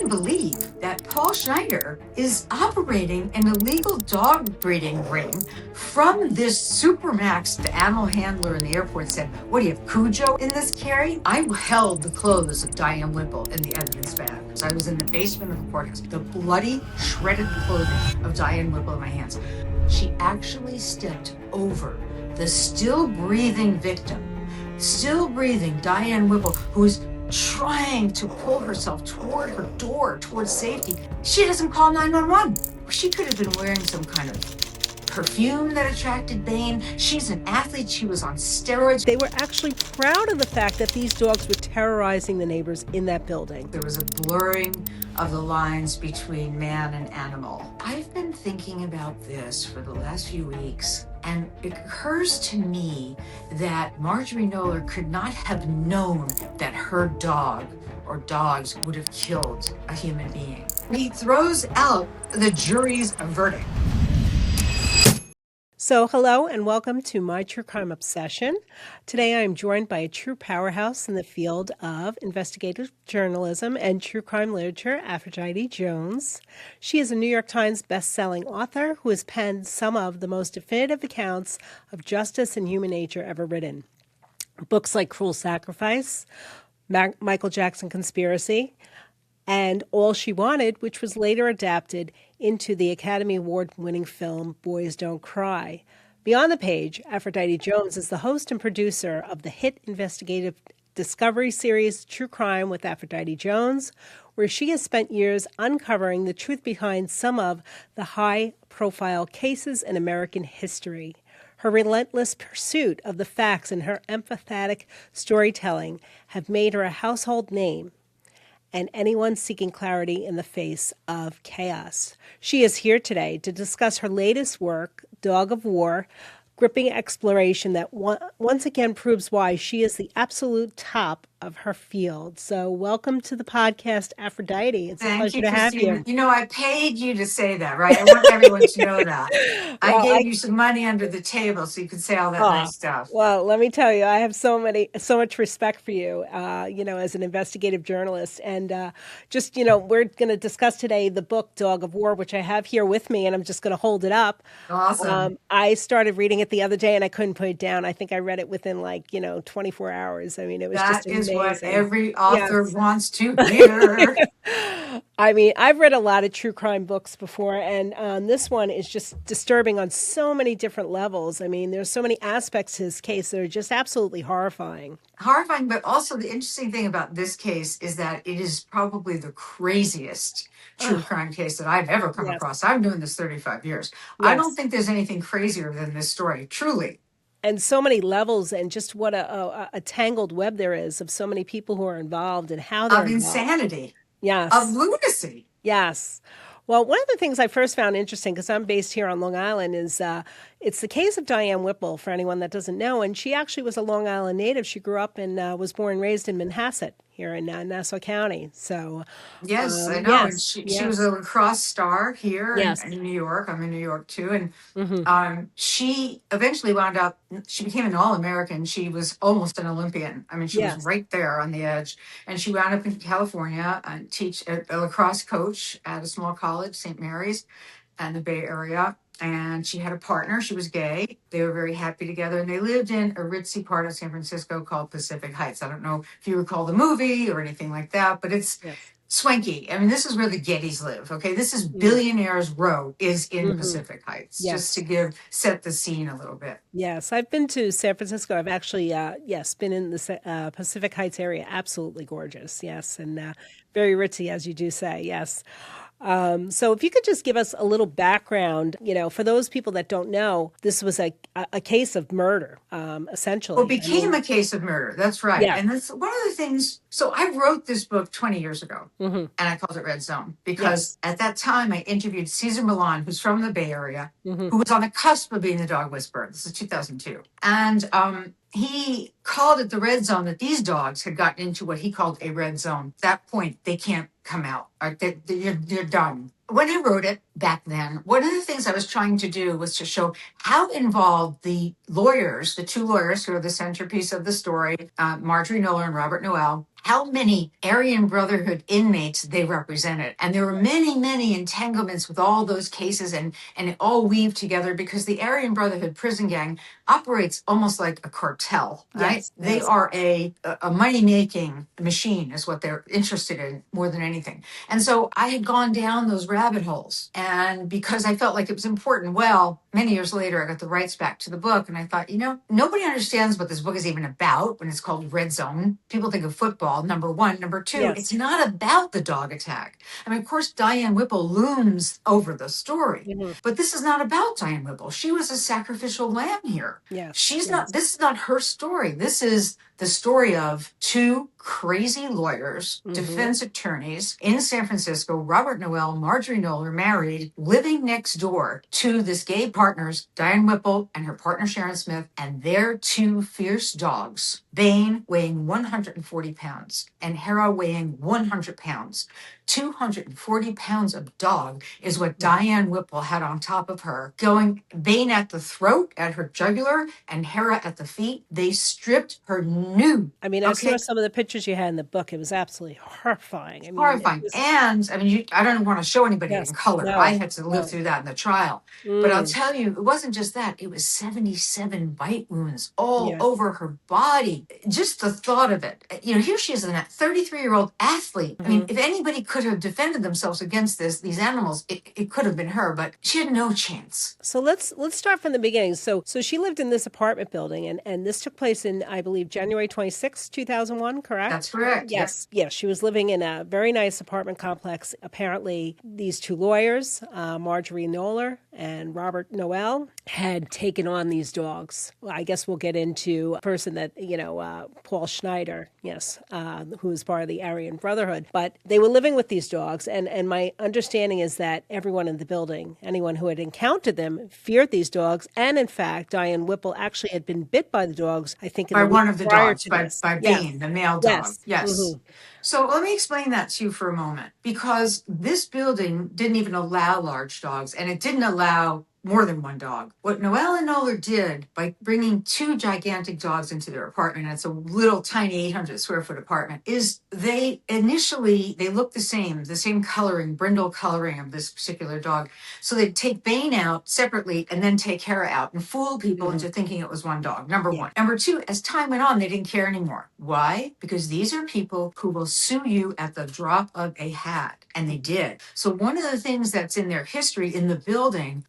couldn't believe that Paul Schneider is operating an illegal dog breeding ring from this supermax. The animal handler in the airport said, "What do you have, Cujo in this, Carrie?" I held the clothes of Diane Whipple in the evidence bag. So I was in the basement of the courthouse, the bloody, shredded clothing of Diane Whipple in my hands. She actually stepped over the still breathing victim, still breathing Diane Whipple, who's trying to pull herself toward her door, towards safety. She doesn't call 911. She could have been wearing some kind of perfume that attracted Bane. She's an athlete. She was on steroids. They were actually proud of the fact that these dogs were terrorizing the neighbors in that building. There was a blurring of the lines between man and animal. I've been thinking about this for the last few weeks, and it occurs to me that Marjorie Knoller could not have known that her dog or dogs would have killed a human being. He throws out the jury's verdict. So hello and welcome to My True Crime Obsession. Today I am joined by a true powerhouse in the field of investigative journalism and true crime literature, Aphrodite Jones. She is a New York Times best-selling author who has penned some of the most definitive accounts of justice and human nature ever written. Books like Cruel Sacrifice, Michael Jackson Conspiracy, and All She Wanted, which was later adapted into the Academy Award-winning film Boys Don't Cry. Beyond the Page, Aphrodite Jones is the host and producer of the hit investigative discovery series True Crime with Aphrodite Jones, where she has spent years uncovering the truth behind some of the high-profile cases in American history. Her relentless pursuit of the facts and her empathetic storytelling have made her a household name and anyone seeking clarity in the face of chaos. She is here today to discuss her latest work, Dog of War, gripping exploration that once again proves why she is the absolute top of her field. So welcome to the podcast, Aphrodite. It's a pleasure to have you. You know, I paid you to say that, right? I want everyone to know that. I gave you some money under the table so you could say all that nice stuff. Well, let me tell you, I have so much respect for you, as an investigative journalist. And we're going to discuss today the book Dog of War, which I have here with me, and I'm just going to hold it up. Awesome. I started reading it the other day and I couldn't put it down. I think I read it within 24 hours. I mean, it was just amazing. What every author wants to hear. I mean, I've read a lot of true crime books before, and this one is just disturbing on so many different levels. I mean, there's so many aspects to his case that are just absolutely horrifying. Horrifying, but also the interesting thing about this case is that it is probably the craziest true crime case that I've ever come across. I've been doing this 35 years. Yes. I don't think there's anything crazier than this story, truly. And so many levels, and just what a tangled web there is of so many people who are involved and how they're involved. Insanity. Yes. Of lunacy. Yes. Well, one of the things I first found interesting, because I'm based here on Long Island, is it's the case of Diane Whipple, for anyone that doesn't know. And she actually was a Long Island native. She grew up and was born and raised in Manhasset here in Nassau County. So, yes, I know. Yes, and she was a lacrosse star here in New York. I'm in New York, too. And she eventually wound up, she became an All-American. She was almost an Olympian. I mean, she was right there on the edge. And she wound up in California and teach a lacrosse coach at a small college, St. Mary's, in the Bay Area. And she had a partner. She was gay. They were very happy together. And they lived in a ritzy part of San Francisco called Pacific Heights. I don't know if you recall the movie or anything like that, but it's swanky. I mean, this is where the Gettys live, okay? This is Billionaires Row is in Pacific Heights, just to set the scene a little bit. Yes, I've been to San Francisco. I've actually, been in the Pacific Heights area. Absolutely gorgeous, yes, and very ritzy, as you do say, yes. So if you could just give us a little background, for those people that don't know, this was a case of murder, essentially. Well, it became a case of murder. That's right. Yeah. And that's one of the things. So I wrote this book 20 years ago, and I called it Red Zone because at that time I interviewed Cesar Millan, who's from the Bay Area, who was on the cusp of being the dog whisperer. This is 2002. And he called it the red zone, that these dogs had gotten into what he called a red zone. At that point, they can't come out. You're done. When I wrote it back then, one of the things I was trying to do was to show how involved the lawyers, the two lawyers who are the centerpiece of the story, Marjorie Knoller and Robert Noel, how many Aryan Brotherhood inmates they represented. And there were many, many entanglements with all those cases, and it all weaved together because the Aryan Brotherhood prison gang operates almost like a cartel, right? Yes, They yes. are a money-making machine is what they're interested in more than anything. And so I had gone down those rabbit holes. And because I felt like it was important, well, many years later, I got the rights back to the book. And I thought, nobody understands what this book is even about when it's called Red Zone. People think of football, number one. Number two, Yes. it's not about the dog attack. I mean, of course, Diane Whipple looms over the story. But this is not about Diane Whipple. She was a sacrificial lamb here. Yes. She's not, this is not her story. This is the story of two crazy lawyers, defense attorneys in San Francisco, Robert Noel, Marjorie Noller, married, living next door to this gay partners, Diane Whipple and her partner Sharon Smith, and their two fierce dogs, Bane weighing 140 pounds and Hera weighing 100 pounds. 240 pounds of dog is what Diane Whipple had on top of her, going Bane at the throat, at her jugular, and Hera at the feet. They stripped her nude. I mean, I saw some of the pictures you had in the book. It was absolutely horrifying. I mean, horrifying. And I mean, I don't want to show anybody in color. No, I had to live through that in the trial. Mm. But I'll tell you, it wasn't just that. It was 77 bite wounds all over her body. Just the thought of it. Here she is, a 33-year-old athlete. I mean, if anybody could have defended themselves against these animals, it could have been her, but she had no chance. So let's start from the beginning. So she lived in this apartment building, and this took place in, I believe, January 26, 2001, correct? That's correct. Yes. Yes. She was living in a very nice apartment complex. Apparently, these two lawyers, Marjorie Noller and Robert Noel, had taken on these dogs. Well, I guess we'll get into a person that, Paul Schneider, yes, who is part of the Aryan Brotherhood. But they were living with these dogs, and my understanding is that everyone in the building, anyone who had encountered them, feared these dogs. And in fact, Diane Whipple actually had been bit by the dogs, I think, by one of the dogs, by Yes. Bane, the male dog. Yes. Mm-hmm. So let me explain that to you for a moment, because this building didn't even allow large dogs, and it didn't allow more than one dog. What Noel and Noller did by bringing two gigantic dogs into their apartment, and it's a little tiny 800 square foot apartment, is they look the same coloring, brindle coloring of this particular dog. So they'd take Bane out separately and then take Hera out and fool people into thinking it was one dog, number one. Number two, as time went on, they didn't care anymore. Why? Because these are people who will sue you at the drop of a hat. And they did. So one of the things that's in their history in the building,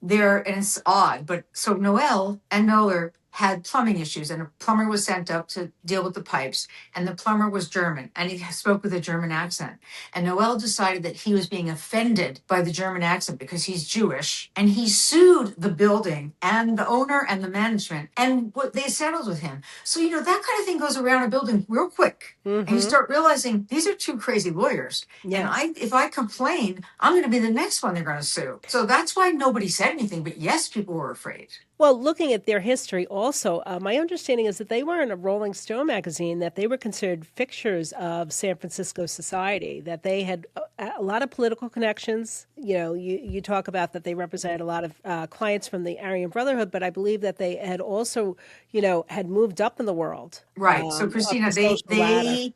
and it's odd, but so Noel and Noller had plumbing issues, and a plumber was sent up to deal with the pipes, and the plumber was German, and he spoke with a German accent. And Noel decided that he was being offended by the German accent because he's Jewish, and he sued the building and the owner and the management, and they settled with him. So, that kind of thing goes around a building real quick. And you start realizing these are two crazy lawyers. And if I complain, I'm going to be the next one they're going to sue. So that's why nobody said anything, but yes, people were afraid. Well, looking at their history also, my understanding is that they were in a Rolling Stone magazine, that they were considered fixtures of San Francisco society, that they had a lot of political connections. You talk about that they represented a lot of clients from the Aryan Brotherhood, but I believe that they had also, had moved up in the world. Right. So, Christina,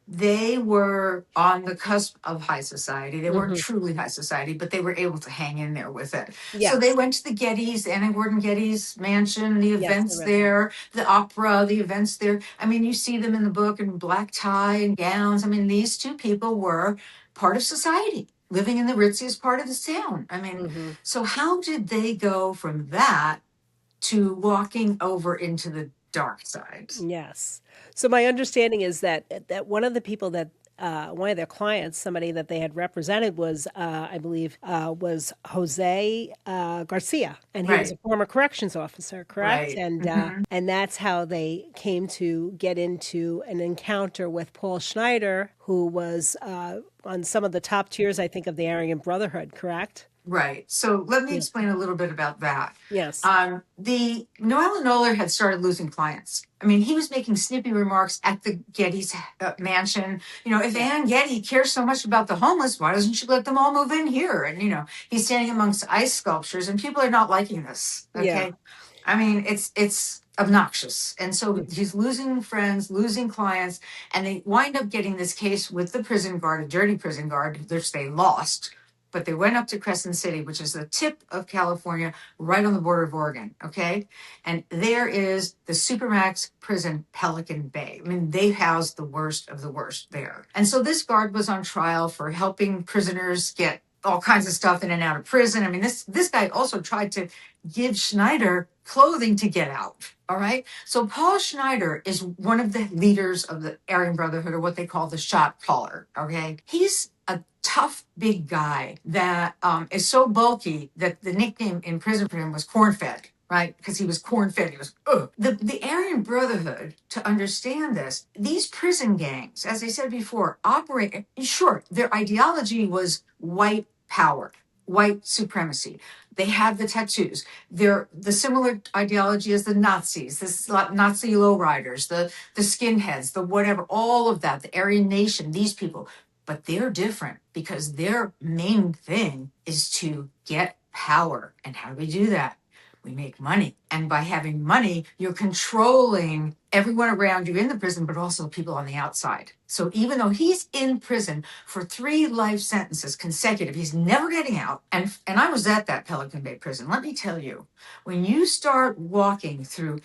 they were on the cusp of high society. They weren't truly high society, but they were able to hang in there with it. Yes. So they went to the Gettys, Anna Gordon Getty's mansion, the events there, the opera, the events there. I mean, you see them in the book in black tie and gowns. I mean, these two people were part of society, living in the ritziest part of the town. I mean, so how did they go from that to walking over into the dark side? Yes. So my understanding is that one of the people that one of their clients, somebody that they had represented, was, I believe, was Jose Garcia, and he was a former corrections officer, correct? And and that's how they came to get into an encounter with Paul Schneider, who was on some of the top tiers, I think, of the Aryan Brotherhood, correct? Right. So let me explain a little bit about that. Yes. The Noel and Noller had started losing clients. I mean, he was making snippy remarks at the Getty's mansion. If Ann Getty cares so much about the homeless, why doesn't she let them all move in here? And, he's standing amongst ice sculptures, and people are not liking this. Okay. Yeah. I mean, it's obnoxious. And so Mm. he's losing friends, losing clients, and they wind up getting this case with the prison guard, a dirty prison guard, which they lost. But they went up to Crescent City, which is the tip of California, right on the border of Oregon. Okay. And there is the Supermax prison, Pelican Bay. I mean, they house the worst of the worst there. And so this guard was on trial for helping prisoners get all kinds of stuff in and out of prison. I mean, this guy also tried to give Schneider clothing to get out. All right. So Paul Schneider is one of the leaders of the Aryan Brotherhood, or what they call the shot caller. Okay. He's a tough, big guy that is so bulky that the nickname in prison for him was corn fed. Right? Because he was corn fed. He was, ugh. The Aryan Brotherhood, to understand this, these prison gangs, as I said before, operate, sure, their ideology was white power, white supremacy. They have the tattoos. They're the similar ideology as the Nazis, the Nazi lowriders, the skinheads, the whatever, all of that, the Aryan Nation, these people. But they're different because their main thing is to get power. And how do we do that? We make money. And by having money, you're controlling everyone around you in the prison, but also people on the outside. So even though he's in prison for 3 life sentences consecutive, he's never getting out. And I was at that Pelican Bay prison. Let me tell you, when you start walking through,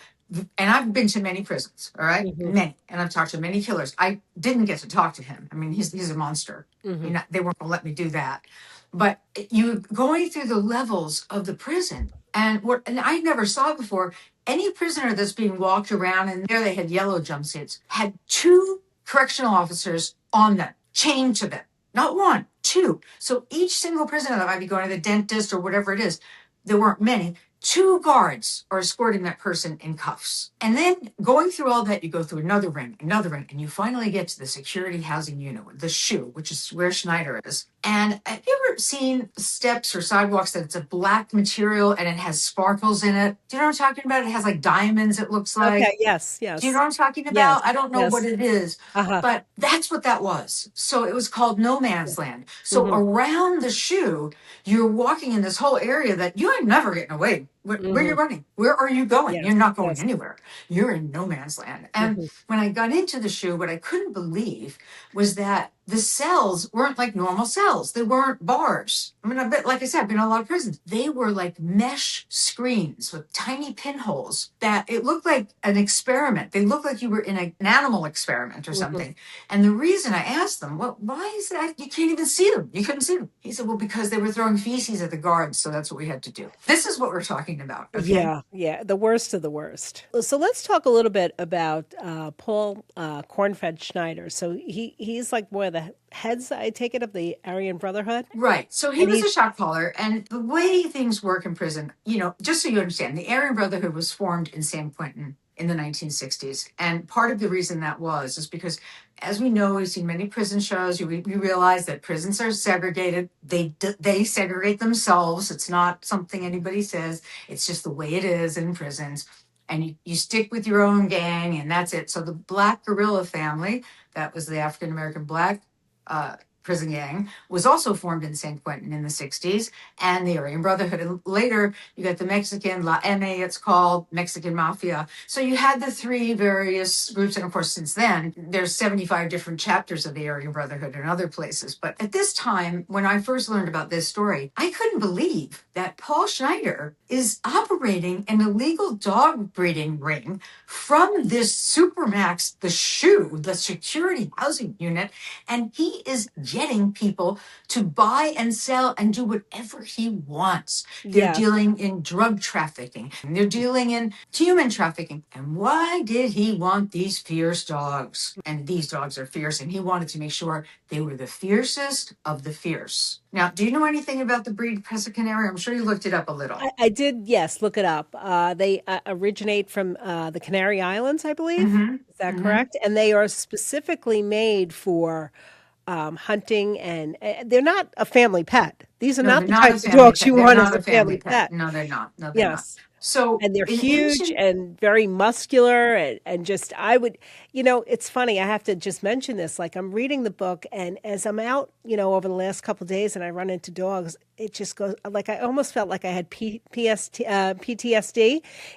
and I've been to many prisons, all right? Mhm. Many. And I've talked to many killers. I didn't get to talk to him. I mean, he's a monster. Mhm. They weren't going to let me do that. But you going through the levels of the prison, and I never saw before, any prisoner that's being walked around, and there they had yellow jumpsuits, had 2 correctional officers on them, chained to them. Not 1, 2. So each single prisoner that might be going to the dentist or whatever it is, there weren't many. 2 guards are escorting that person in cuffs. And then going through all that, you go through another ring, and you finally get to the security housing unit, the SHU, which is where Schneider is. And have you ever seen steps or sidewalks that it's a black material and it has sparkles in it? Do you know what I'm talking about? It has like diamonds, it looks like. Okay. Yes. Do you know Yes. what I'm talking Yes. about? I don't know Yes. what it is, Uh-huh. but that's what that was. So it was called no man's land. So Mhm. around the SHU, you're walking in this whole area that you ain't never getting away. Where are you Mhm. running? Where are you going? Yes. You're not going Yes. anywhere. You're in no man's land. And Mhm. when I got into the SHU, what I couldn't believe was that the cells weren't like normal cells. They weren't bars. I mean, like I said, I've been in a lot of prisons. They were like mesh screens with tiny pinholes that it looked like an experiment. They looked like you were in an animal experiment or Mhm. something. And the reason I asked them, well, why is that? You can't even see them. You couldn't see them. He said, well, because they were throwing feces at the guards. So that's what we had to do. This is what we're talking about. Okay. Yeah, yeah, the worst of the worst. So let's talk a little bit about Paul Cornfed Schneider. So he's like one of the heads, I take it, of the Aryan Brotherhood, Right. So he and was he's a shot caller. And the way things work in prison, just so you understand, the Aryan Brotherhood was formed in San Quentin in the 1960s. And part of the reason that was is because, as we know, we've seen many prison shows. We realize that prisons are segregated. They segregate themselves. It's not something anybody says. It's just the way it is in prisons. And you stick with your own gang, and that's it. So the Black Guerrilla family, that was the African American Black prison gang, was also formed in San Quentin in the 60s, and the Aryan Brotherhood. And later, you got the Mexican, La M, it's called, Mexican Mafia. So you had the 3 various groups. And of course, since then, there's 75 different chapters of the Aryan Brotherhood in other places. But at this time, when I first learned about this story, I couldn't believe that Paul Schneider is operating an illegal dog breeding ring from this Supermax, the SHU, the security housing unit, and he is getting people to buy and sell and do whatever he wants. They're yeah, dealing in drug trafficking. They're dealing in human trafficking. And why did he want these fierce dogs? And these dogs are fierce, and he wanted to make sure they were the fiercest of the fierce. Now, do you know anything about the breed Pesca Canary? I'm sure you looked it up a little. I did. Yes, look it up. They originate from the Canary Islands, I believe. Mm-hmm. Is that Mm-hmm. correct? And they are specifically made for hunting, and they're not a family pet. These are No, not they're the not a types of family dogs pet. you They're want as not a a family family pet. pet. No, they're not. No, they're not. Yes. So And they're in huge ancient, and very muscular and just I would it's funny, I have to just mention this. Like I'm reading the book and as I'm out, over the last couple of days and I run into dogs, it just goes like I almost felt like I had PTSD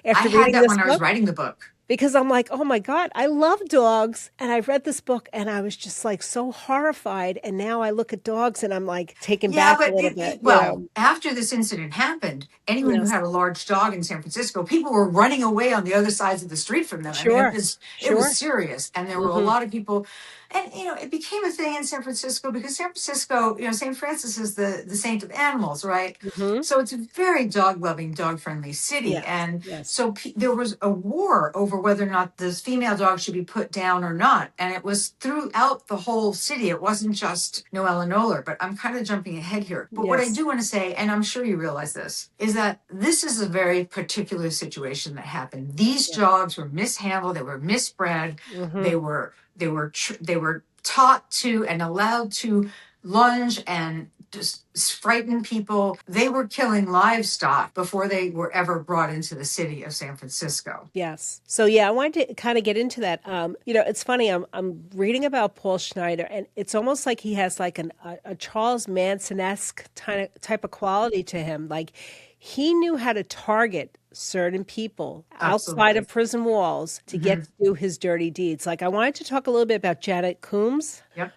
I after had reading that this when I was book writing the book. because I'm like, oh my God, I love dogs. And I've read this book and I was just like so horrified. And now I look at dogs and I'm like taken Yeah, back a but little bit, well, after this incident happened, anyone who Yes, had a large dog in San Francisco, people were running away on the other sides of the street from them. I mean, sure, it was sure. serious, and there were a Hmm. lot of people, and it became a thing in San Francisco because San Francisco, St. Francis is the saint of animals, right? Hmm. So it's a very dog loving, dog friendly city, Yes, and yes, so there was a war over whether or not this female dog should be put down or not, and it was throughout the whole city. It wasn't just Noella Noller, but I'm kind of jumping ahead here. But what I yes, do want to say, and I'm sure you realize this, is that this is a very particular situation that happened. These yes. dogs were mishandled, they were misbred, Hmm. they were taught to and allowed to lunge and just frighten people. They were killing livestock before they were ever brought into the city of San Francisco. Yes. So yeah, I wanted to kind of get into that. It's funny. I'm reading about Paul Schneider, and it's almost like he has like a Charles Manson-esque type of quality to him. Like he knew how to target certain people outside of Absolutely. prison walls to get Hmm. to do his dirty deeds. Like I wanted to talk a little bit about Janet Coombs. Yep.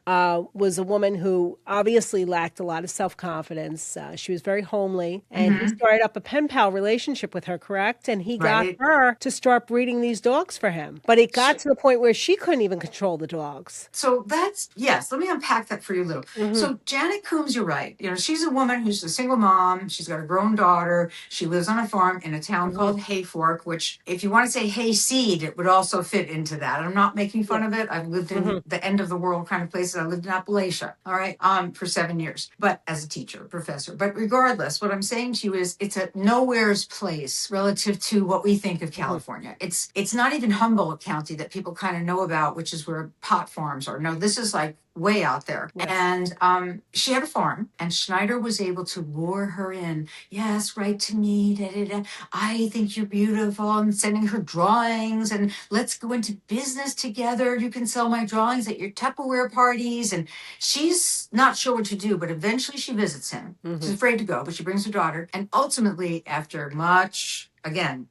Was a woman who obviously lacked a lot of self confidence. She was very homely, and he Hmm. started up a pen pal relationship with her, correct? And he got Right. her to start breeding these dogs for him. But it got to the point where she couldn't even control the dogs. So that's, yes, let me unpack that for you a little. Hmm. So Janet Coombs, you're right. She's a woman who's a single mom. She's got a grown daughter. She lives on a farm in a town Hmm. called Hayfork, which if you want to say hayseed, it would also fit into that. I'm not making Yeah. fun of it. I've lived Hmm. in the end of the world kind of places. I lived in Appalachia, all right, for 7 years, but as a teacher, professor. But regardless, what I'm saying to you is it's a nowhere's place relative to what we think of Hmm. California. It's not even Humboldt County that people kind of know about, which is where pot farms are. No, this is like way out there. Yes. And she had a farm, and Schneider was able to lure her in. Yes, write to me. Da, da, da. I think you're beautiful. I'm sending her drawings, and let's go into business together. You can sell my drawings at your Tupperware parties. And she's not sure what to do, but eventually she visits him. Hmm. She's afraid to go, but she brings her daughter. And ultimately, after much, again,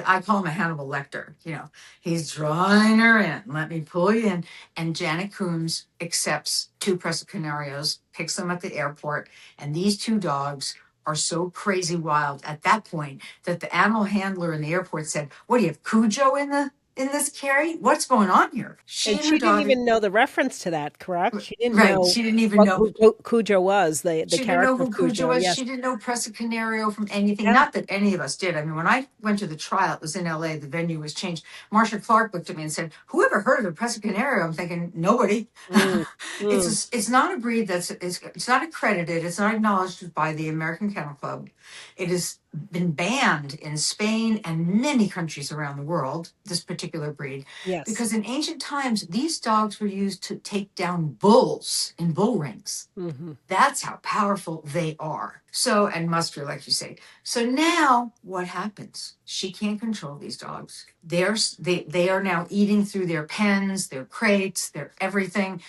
I call him a Hannibal Lecter. He's drawing her in. Let me pull you in. And Janet Coombs accepts two Presa Canarios, picks them at the airport, and these two dogs are so crazy wild at that point that the animal handler in the airport said, "What do you have, Cujo in this, Carrie? What's going on here?" She And and her she didn't dog, even know the reference to that, correct? She didn't right? know She didn't even what know. Cujo was, the She didn't know character who of Cujo Cujo. was. Yes. She didn't know Presa Canario from anything. Yeah. Not that any of us did. I mean, when I went to the trial, it was in LA. The venue was changed. Marsha Clark looked at me and said, "Who ever heard of a Presa Canario?" I'm thinking, nobody. Mm, mm, It's not a breed it's not accredited. It's not acknowledged by the American Kennel Club. It has been banned in Spain and many countries around the world, this particular breed, yes. because in ancient times, these dogs were used to take down bulls in bull rings. Hmm. That's how powerful they are. So, and muscular, like you say. So now what happens? She can't control these dogs. They are now eating through their pens, their crates, their everything.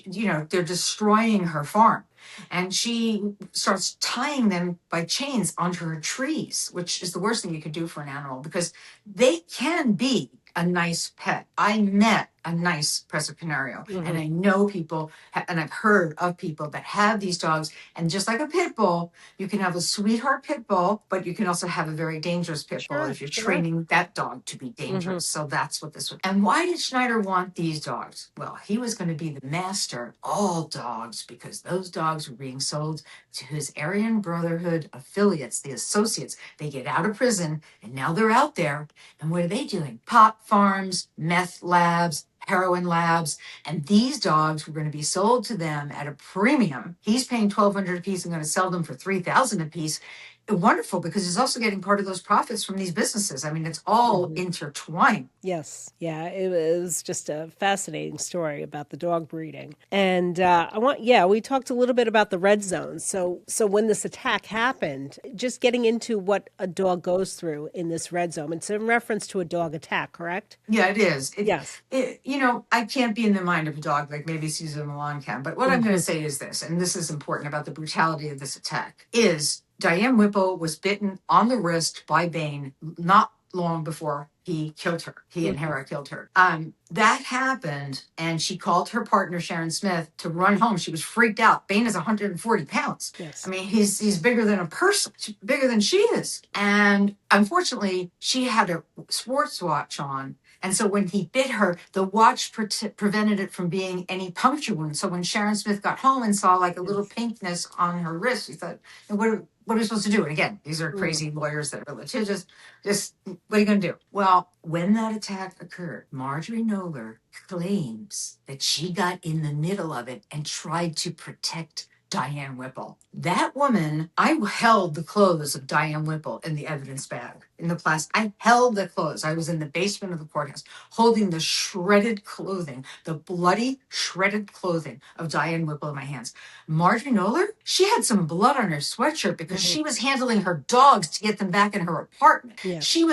They're destroying her farm. And she starts tying them by chains onto her trees, which is the worst thing you could do for an animal because they can be a nice pet. I met a nice Presa Canario, Hmm. and I know people, and I've heard of people that have these dogs. And just like a pit bull, you can have a sweetheart pit bull, but you can also have a very dangerous pit bull Sure, if you're sure. training that dog to be Hmm. dangerous. So that's what this was. And why did Schneider want these dogs? Well, he was going to be the master of all dogs because those dogs were being sold to his Aryan Brotherhood affiliates, the associates. They get out of prison and now they're out there. And what are they doing? Pot farms, meth labs, heroin labs, and these dogs were going to be sold to them at a premium. He's paying $1,200 a piece and going to sell them for $3,000 a piece. wonderful, because he's also getting part of those profits from these businesses. I mean, it's all intertwined. Yes. Yeah. It was just a fascinating story about the dog breeding. And we talked a little bit about the red zone. So when this attack happened, just getting into what a dog goes through in this red zone. It's in reference to a dog attack, correct? Yeah, it is. Yes. I can't be in the mind of a dog like maybe Susan Milan can, but what I'm going to say is this, and this is important about the brutality of this attack, is Diane Whipple was bitten on the wrist by Bain not long before he killed her. He and Hera killed her. That happened, and she called her partner, Sharon Smith, to run home. She was freaked out. Bain is 140 pounds. Yes. I mean, he's bigger than a person, bigger than she is. And unfortunately, she had a sports watch on. And so when he bit her, the watch prevented it from being any puncture wound. So when Sharon Smith got home and saw like a little pinkness on her wrist, she thought, what are we supposed to do? And again, these are crazy lawyers that are litigious. Just, what are you going to do? Well, when that attack occurred, Marjorie Knoller claims that she got in the middle of it and tried to protect Diane Whipple. That woman, I held the clothes of Diane Whipple in the evidence bag, in the plastic. I held the clothes. I was in the basement of the courthouse holding the shredded clothing, the bloody shredded clothing of Diane Whipple in my hands. Marjorie Knoller, she had some blood on her sweatshirt because she was handling her dogs to get them back in her apartment. Yeah. She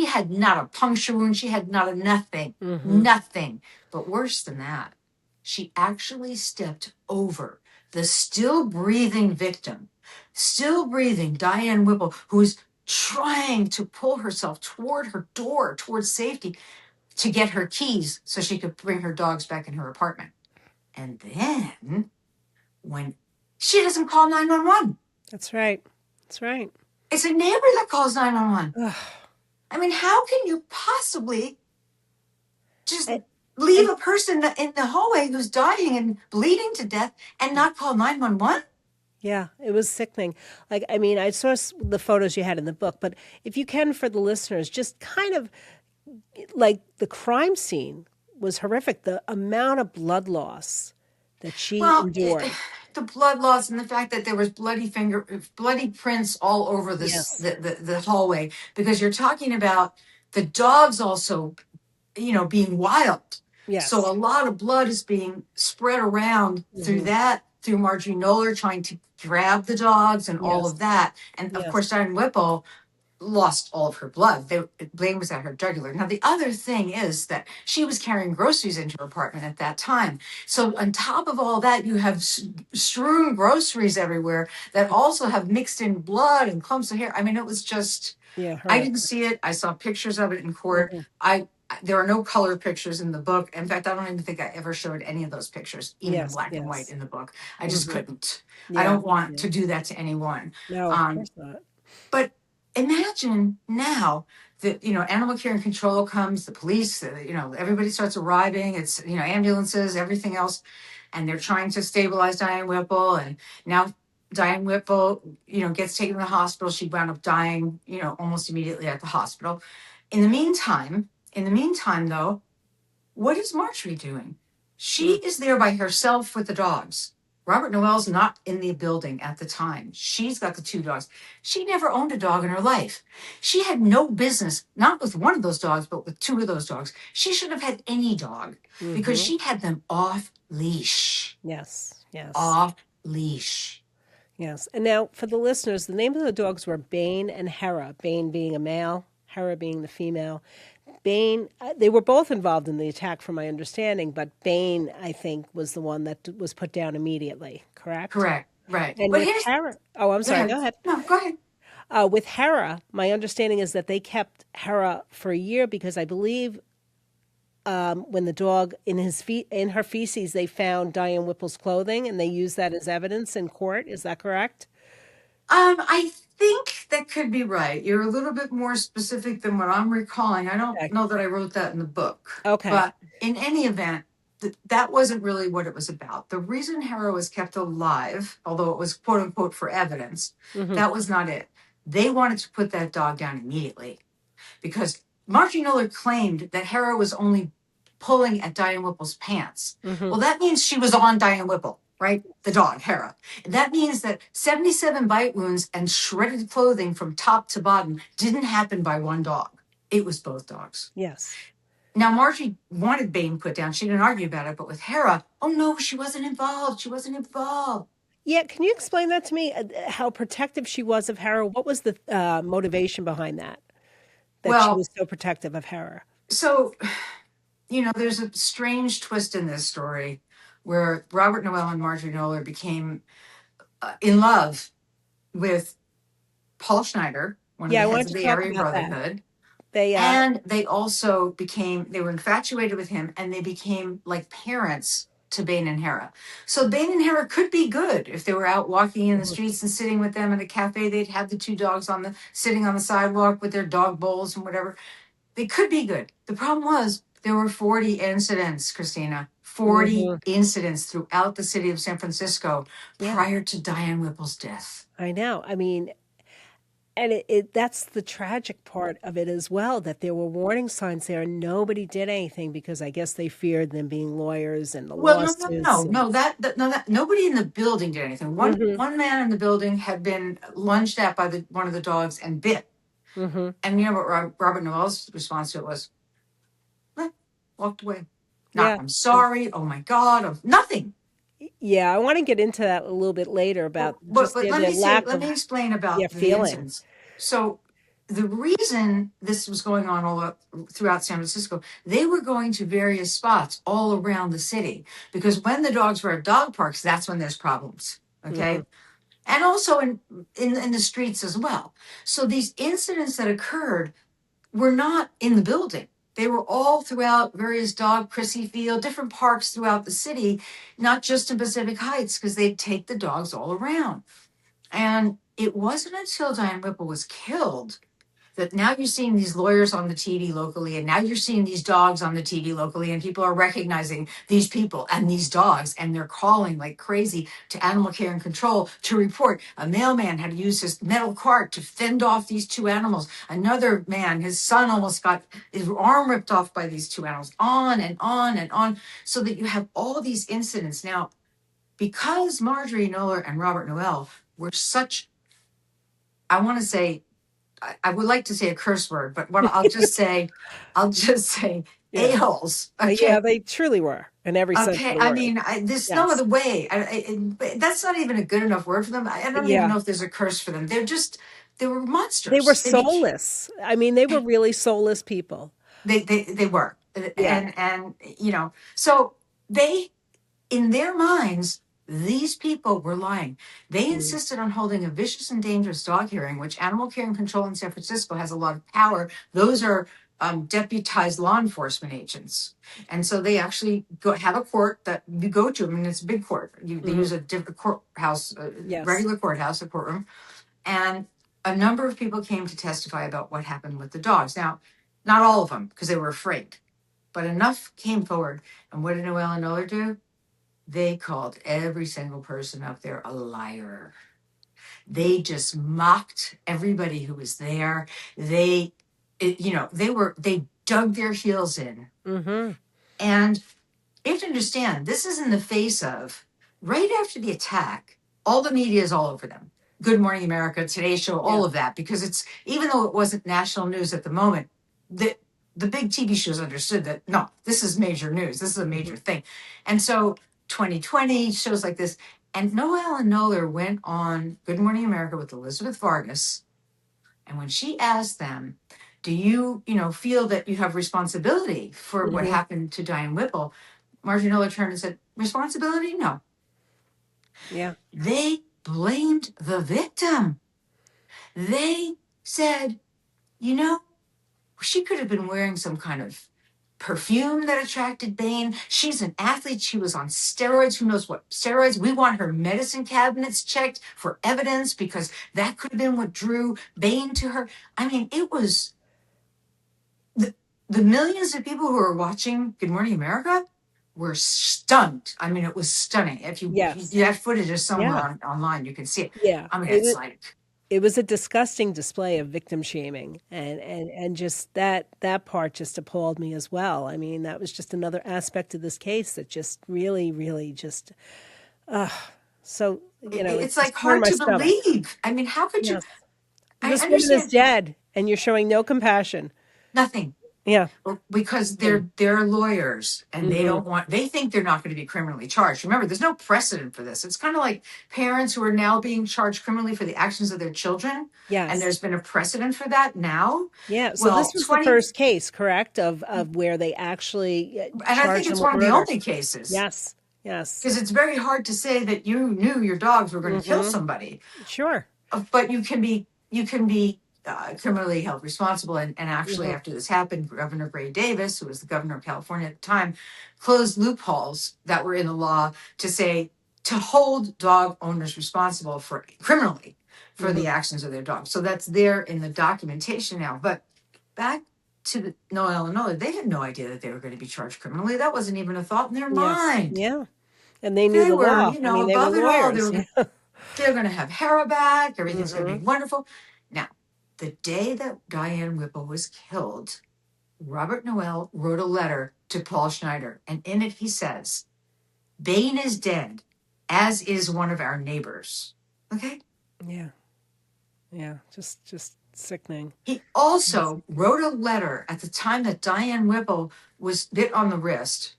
had not a puncture wound. She had not a nothing, nothing. But worse than that, she actually stepped over the still breathing victim, still breathing Diane Whipple, who's trying to pull herself toward her door, towards safety, to get her keys so she could bring her dogs back in her apartment. And then when she doesn't call 911. That's right. That's right. It's a neighbor that calls 911. I mean, how can you possibly just leave a person in the hallway who's dying and bleeding to death and not call 911? Yeah, it was sickening. Like, I mean, I saw the photos you had in the book, but if you can, for the listeners, just kind of like the crime scene was horrific. The amount of blood loss that she endured. The blood loss and the fact that there was bloody prints all over the hallway, because you're talking about the dogs also, being wild. Yes. So a lot of blood is being spread around through Marjorie Knoller trying to grab the dogs and all of that. And of course, Diane Whipple lost all of her blood. The blame was at her jugular. Now, the other thing is that she was carrying groceries into her apartment at that time. So on top of all that, you have strewn groceries everywhere that also have mixed in blood and clumps of hair. I mean, it was just, I didn't see it. I saw pictures of it in court. There are no color pictures in the book. In fact, I don't even think I ever showed any of those pictures, even in black and white in the book. I just couldn't. I don't want to do that to anyone. No, of course not. But imagine now that, animal care and control comes, the police, everybody starts arriving. It's, ambulances, everything else. And they're trying to stabilize Diane Whipple. And now Diane Whipple, gets taken to the hospital. She wound up dying, almost immediately at the hospital. In the meantime, though, what is Marjorie doing? She is there by herself with the dogs. Robert Noel's not in the building at the time. She's got the two dogs. She never owned a dog in her life. She had no business, not with one of those dogs, but with two of those dogs. She shouldn't have had any dog because she had them off leash. Yes. Off leash. Yes. And now for the listeners, the names of the dogs were Bain and Hera, Bain being a male, Hera being the female. Bain, they were both involved in the attack from my understanding, but Bain, I think, was the one that was put down immediately, correct? Correct, right. And with Hera, I'm sorry, go ahead. No, go ahead. With Hera, my understanding is that they kept Hera for a year because I believe when the dog, in her feces, they found Diane Whipple's clothing and they used that as evidence in court. Is that correct? I think that could be right. You're a little bit more specific than what I'm recalling. I don't know that I wrote that in the book. Okay. But in any event, that wasn't really what it was about. The reason Hera was kept alive, although it was quote unquote for evidence, that was not it. They wanted to put that dog down immediately because Marjorie Knoller claimed that Hera was only pulling at Diane Whipple's pants. Well, that means she was on Diane Whipple. right? The dog, Hera. That means that 77 bite wounds and shredded clothing from top to bottom didn't happen by one dog. It was both dogs. Yes. Now, Margie wanted Bane put down. She didn't argue about it. But with Hera, oh no, she wasn't involved. She wasn't involved. Yeah, can you explain that to me? How protective she was of Hera? What was the motivation behind that? That she Well, was so protective of Hera? so, there's a strange twist in this story where Robert Noel and Marjorie Noller became in love with Paul Schneider, one of Yeah, the I heads wanted of to the talk Aryan about that. Brotherhood. They, And they also they were infatuated with him, and they became like parents to Bane and Hera. So Bane and Hera could be good if they were out walking in the Mhm. streets and sitting with them in a cafe. They'd have the two dogs sitting on the sidewalk with their dog bowls and whatever. They could be good. The problem was there were 40 incidents, Christina. 40 Mhm. incidents throughout the city of San Francisco Yeah, prior to Diane Whipple's death. I know. I mean, and that's the tragic part of it as well, that there were warning signs there and nobody did anything because I guess they feared them being lawyers and the Well, no, no, lawsuits no, and no. No, that nobody in the building did anything. Mhm. One man in the building had been lunged at by one of the dogs and bit. Mhm. And you know what Robert Noel's response to it was? "Eh," walked away. Not, Yeah. I'm sorry. Oh my God. Nothing. Yeah, I want to get into that a little bit later about just But the lack let of, me explain yeah, about the feeling. incidents. So the reason this was going on throughout San Francisco, they were going to various spots all around the city because when the dogs were at dog parks, that's when there's problems. Mhm. Okay. And also in the streets as well. So these incidents that occurred were not in the building. They were all throughout various Chrissy Field, different parks throughout the city, not just in Pacific Heights, because they'd take the dogs all around. And it wasn't until Diane Whipple was killed that now you're seeing these lawyers on the TV locally, and now you're seeing these dogs on the TV locally, and people are recognizing these people and these dogs, and they're calling like crazy to animal care and control to report a mailman had to use his metal cart to fend off these two animals. Another man, his son almost got his arm ripped off by these two animals, on and on and on, so that you have all these incidents. Now, because Marjorie Noller and Robert Noel were such, I want to say, I would like to say a curse word, but what I'll just say Yeah. a-holes. Yeah, Okay. they truly were in every sense of Okay. the I word. mean, there's no Yes. other way. That's not even a good enough word for them. I don't even Yeah. know if there's a curse for them. They were They were monsters. soulless. I mean, they were really soulless people. They were. Yeah. And, so they, in their minds, these people were lying. They Mm. insisted on holding a vicious and dangerous dog hearing, which Animal Care and Control in San Francisco has a lot of power. Those are deputized law enforcement agents. And so they actually have a court that you go to. I mean, it's a big court. They Mhm. use a different courthouse, Yes. regular courthouse, a courtroom. And a number of people came to testify about what happened with the dogs. Now, not all of them, because they were afraid, but enough came forward. And what did Noel and Noller do? They called every single person up there a liar. They just mocked everybody who was there. They dug their heels in. Mhm. And you have to understand, this is in the face of, right after the attack, all the media is all over them. Good Morning America, Today Show, Yeah. all of that, because it's, even though it wasn't national news at the moment, the big TV shows understood that, no, this is major news. This is a Mhm. major thing. And so 2020 shows like this. And Noel and Noller went on Good Morning America with Elizabeth Vargas. And when she asked them, do you, feel that you have responsibility for what Mhm. happened to Diane Whipple? Marjorie Noller turned and said, responsibility? No. Yeah. They blamed the victim. They said, you know, she could have been wearing some kind of perfume that attracted Bane. She's an athlete. She was on steroids. Who knows what steroids? We want her medicine cabinets checked for evidence because that could have been what drew Bane to her. I mean, it was the millions of people who are watching Good Morning America were stunned. I mean, it was stunning. If Yes. that footage is somewhere Yeah. online, you can see it. Yeah. I mean, it's like, It was a disgusting display of victim shaming, and just that part just appalled me as well. I mean, that was just another aspect of this case that just really, really just So, it It's just like turned hard my to stomach. believe. I mean, how could you? Yes. I This woman is understand dead and you're showing no compassion. nothing. Yeah. Well, because Mm. they're lawyers and Hmm. they think they're not going to be criminally charged. Remember, there's no precedent for this. It's kind of like parents who are now being charged criminally for the actions of their children, and Yes. there's been a precedent for that now. Yeah. So Well, this was the 20, first case, correct, of where they actually and I think charged them it's with one of the murder. only cases Yes. Yes. because it's very hard to say that you knew your dogs were going to kill Hmm. somebody. Sure. But you can be criminally held responsible. And actually, Hmm. after this happened, Governor Gray Davis, who was the governor of California at the time, closed loopholes that were in the law to hold dog owners responsible for criminally for Hmm. the actions of their dogs. So that's there in the documentation now. But back to Noel and Nola, they had no idea that they were going to be charged criminally. That wasn't even a thought in their Yes. mind. Yeah. And they knew They the were, law. I mean, they were above it all. lawyers. Yeah. They're going to have Hera back. Everything's going to Hmm. be wonderful. Now, the day that Diane Whipple was killed, Robert Noel wrote a letter to Paul Schneider. And in it, he says, Bain is dead, as is one of our neighbors. Okay. Yeah. Yeah. Just sickening. He Yes. also wrote a letter at the time that Diane Whipple was bit on the wrist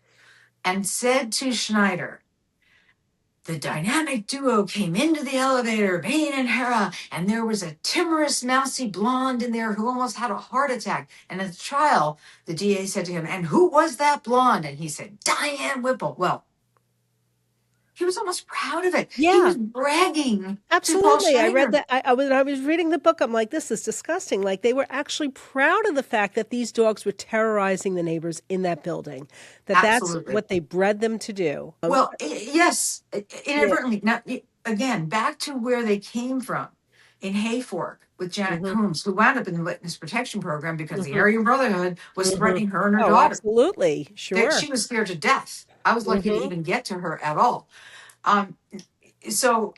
and said to Schneider, the dynamic duo came into the elevator, Bain and Hera, and there was a timorous, mousy blonde in there who almost had a heart attack. And at the trial, the DA said to him, and who was that blonde? And he said, Diane Whipple. Well, he was almost proud of it. He Yeah. was bragging to Paul Absolutely. I read Schneider. that. I was reading the book. I'm like, this is disgusting. Like they were actually proud of the fact that these dogs were terrorizing the neighbors in that building. That's Absolutely. what they bred them to do. Well, yes, Yeah. inadvertently. Now, again, back to where they came from in Hayfork with Janet Hmm. Coombs, who wound up in the witness protection program because the Hmm. Aryan Brotherhood was Hmm. threatening her and her Oh, daughter. absolutely. Sure. She was scared to death. I was lucky to Hmm. even get to her at all. Um, so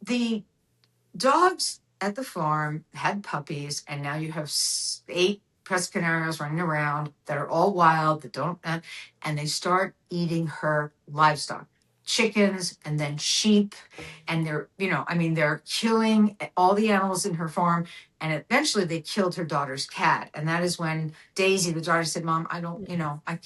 the dogs at the farm had puppies, and now you have 8 Press Canarios running around that are all wild, that don't, and they start eating her livestock, chickens, and then sheep. And they're killing all the animals in her farm. And eventually they killed her daughter's cat. And that is when Daisy, the daughter, said, Mom, I don't, I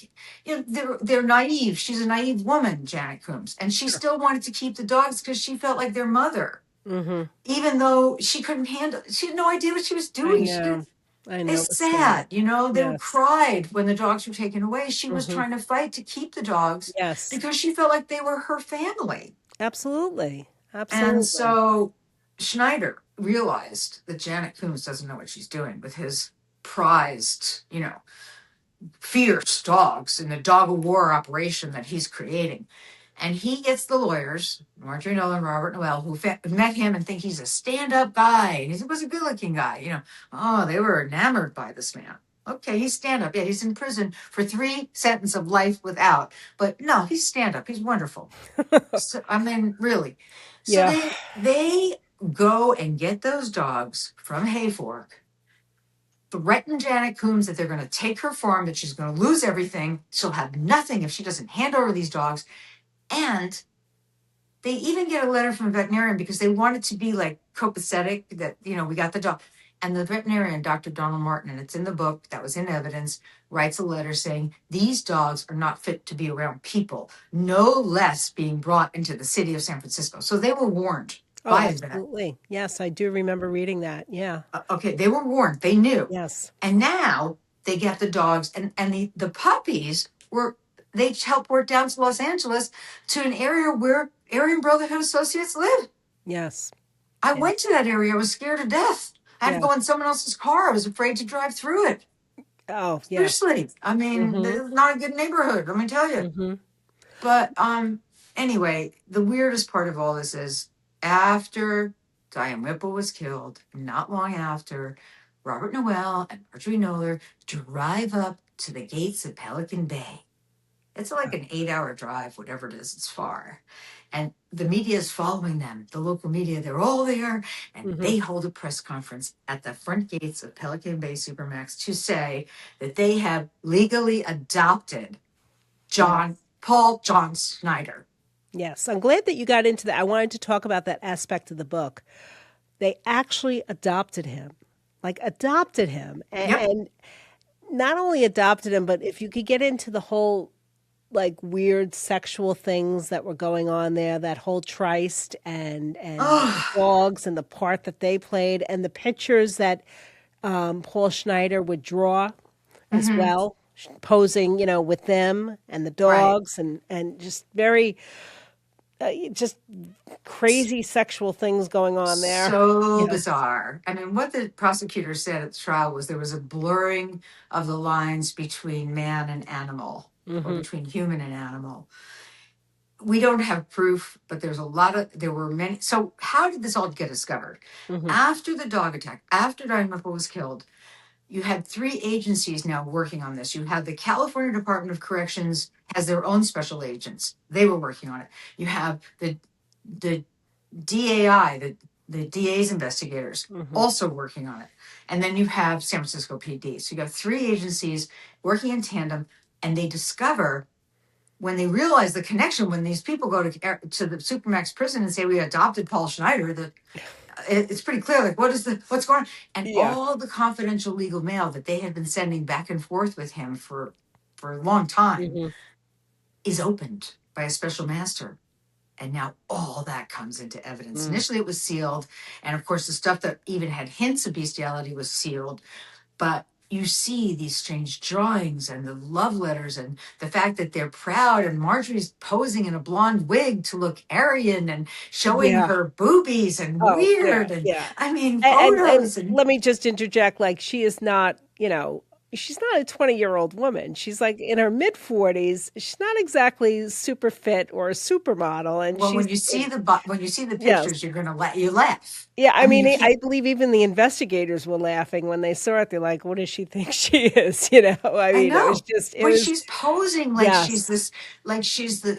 can't, they're naive. She's a naive woman, Janet Coombs. And she still wanted to keep the dogs because she felt like their mother, Hmm. even though she couldn't handle, she had no idea what she was I doing. know. I know. It It's was sad. sad, they Yes. cried when the dogs were taken away. She was Hmm. trying to fight to keep the dogs Yes. because she felt like they were her family. Absolutely. And Absolutely. so Schneider realized that Janet Coombs doesn't know what she's doing with his prized, fierce dogs in the dog of war operation that he's creating. And he gets the lawyers, Marjorie Nolan and Robert Noel, who met him and think he's a stand-up guy. And he was a good-looking guy. Oh, they were enamored by this man. Okay, he's stand-up. Yeah, he's in prison for 3 sentences of life without. But no, he's stand-up. He's wonderful. So, I mean, really. So Yeah. they go and get those dogs from Hayfork, threaten Janet Coombs that they're going to take her farm, that she's going to lose everything. She'll have nothing if she doesn't hand over these dogs. And they even get a letter from a veterinarian because they want it to be like copacetic that, we got the dog. And the veterinarian, Dr. Donald Martin, and it's in the book that was in evidence, writes a letter saying these dogs are not fit to be around people, no less being brought into the city of San Francisco. So they were warned Oh, by that. absolutely. Yes, I do remember reading that. Yeah. Okay, they were warned. They knew. Yes. And now they get the dogs, and the puppies they help work down to Los Angeles to an area where Aryan Brotherhood associates live. Yes. I Yeah. went to that area. I was scared to death. I had to Yeah. go in someone else's car. I was afraid to drive through it. Oh, yes. Seriously. I mean, Hmm. it's not a good neighborhood, let me tell you. Hmm. But anyway, the weirdest part of all this is after Diane Whipple was killed, not long after, Robert Noel and Marjorie Noller drive up to the gates of Pelican Bay. It's like an 8-hour drive, whatever it is, it's far. And the media is following them, the local media, they're all there. And Hmm. they hold a press conference at the front gates of Pelican Bay Supermax to say that they have legally adopted Yes. Paul John Schneider. Yes, I'm glad that you got into that. I wanted to talk about that aspect of the book. They actually adopted him, like adopted him, Yep. and not only adopted him, but if you could get into the whole like weird sexual things that were going on there, that whole tryst and the Oh, dogs and the part that they played and the pictures that Paul Schneider would draw as hmm, well, posing, with them and the right. dogs and just very just crazy sexual things going on there. So Yes. bizarre. I mean, what the prosecutor said at the trial was there was a blurring of the lines between man and animal, or Hmm. between human and animal. We don't have proof, but there were many. So, how did this all get discovered? Hmm. After the dog attack, after Diane Whipple was killed, you had three agencies now working on this. You had the California Department of Corrections has their own special agents. They were working on it. You have the DAI, the DA's investigators, Hmm. also working on it. And then you have San Francisco PD. So you have three agencies working in tandem, and they discover when they realize the connection, when these people go to the Supermax prison and say we adopted Paul Schneider, it's pretty clear, like, what's going on, and Yeah. all the confidential legal mail that they had been sending back and forth with him for a long time Hmm. is opened by a special master. And now all that comes into evidence. Mm. Initially, it was sealed. And of course, the stuff that even had hints of bestiality was sealed. But you see these strange drawings and the love letters and the fact that they're proud. And Marjorie's posing in a blonde wig to look Aryan and showing Yeah. her boobies and Oh, yeah, weird. And yeah. I mean, And photos. And let me just interject, like she is not, she's not a 20-year-old woman. She's like in her mid 40s. She's not exactly super fit or a supermodel, and well, she's when you see the yes. pictures, you're going to you laugh. Yeah, I I mean, mean, you I can't. believe even the investigators were laughing when they saw it. They're like, "What does she think she is?" I I mean, know, it but was she's posing yes, like she's the,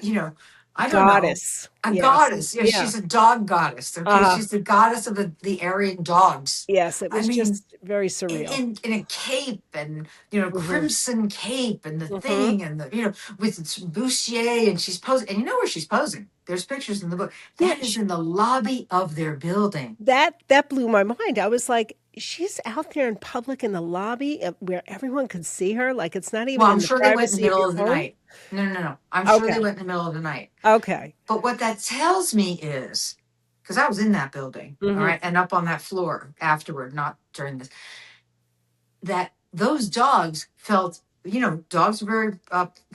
I don't know, goddess. a Yes, goddess. Yeah, yeah. she's a dog goddess. Okay, Uh, she's the goddess of the Aryan dogs. yes, it I was mean, just very in, surreal. in a cape and Hmm. crimson cape and the Hmm. thing and the with its bustier, and she's posing, and you know where she's posing. There's pictures in the book. Yeah, That is in the lobby of their building. that blew my mind. I was like, she's out there in public in the lobby where everyone could see her. Like it's not Well, even I'm in the sure they went in the privacy of middle your of the home. night. No, no, no. I'm sure they Okay. went in the middle of the night. Okay. But what that tells me is, because I was in that building, all Hmm. right, and up on that floor afterward, not during this, that those dogs felt, dogs are very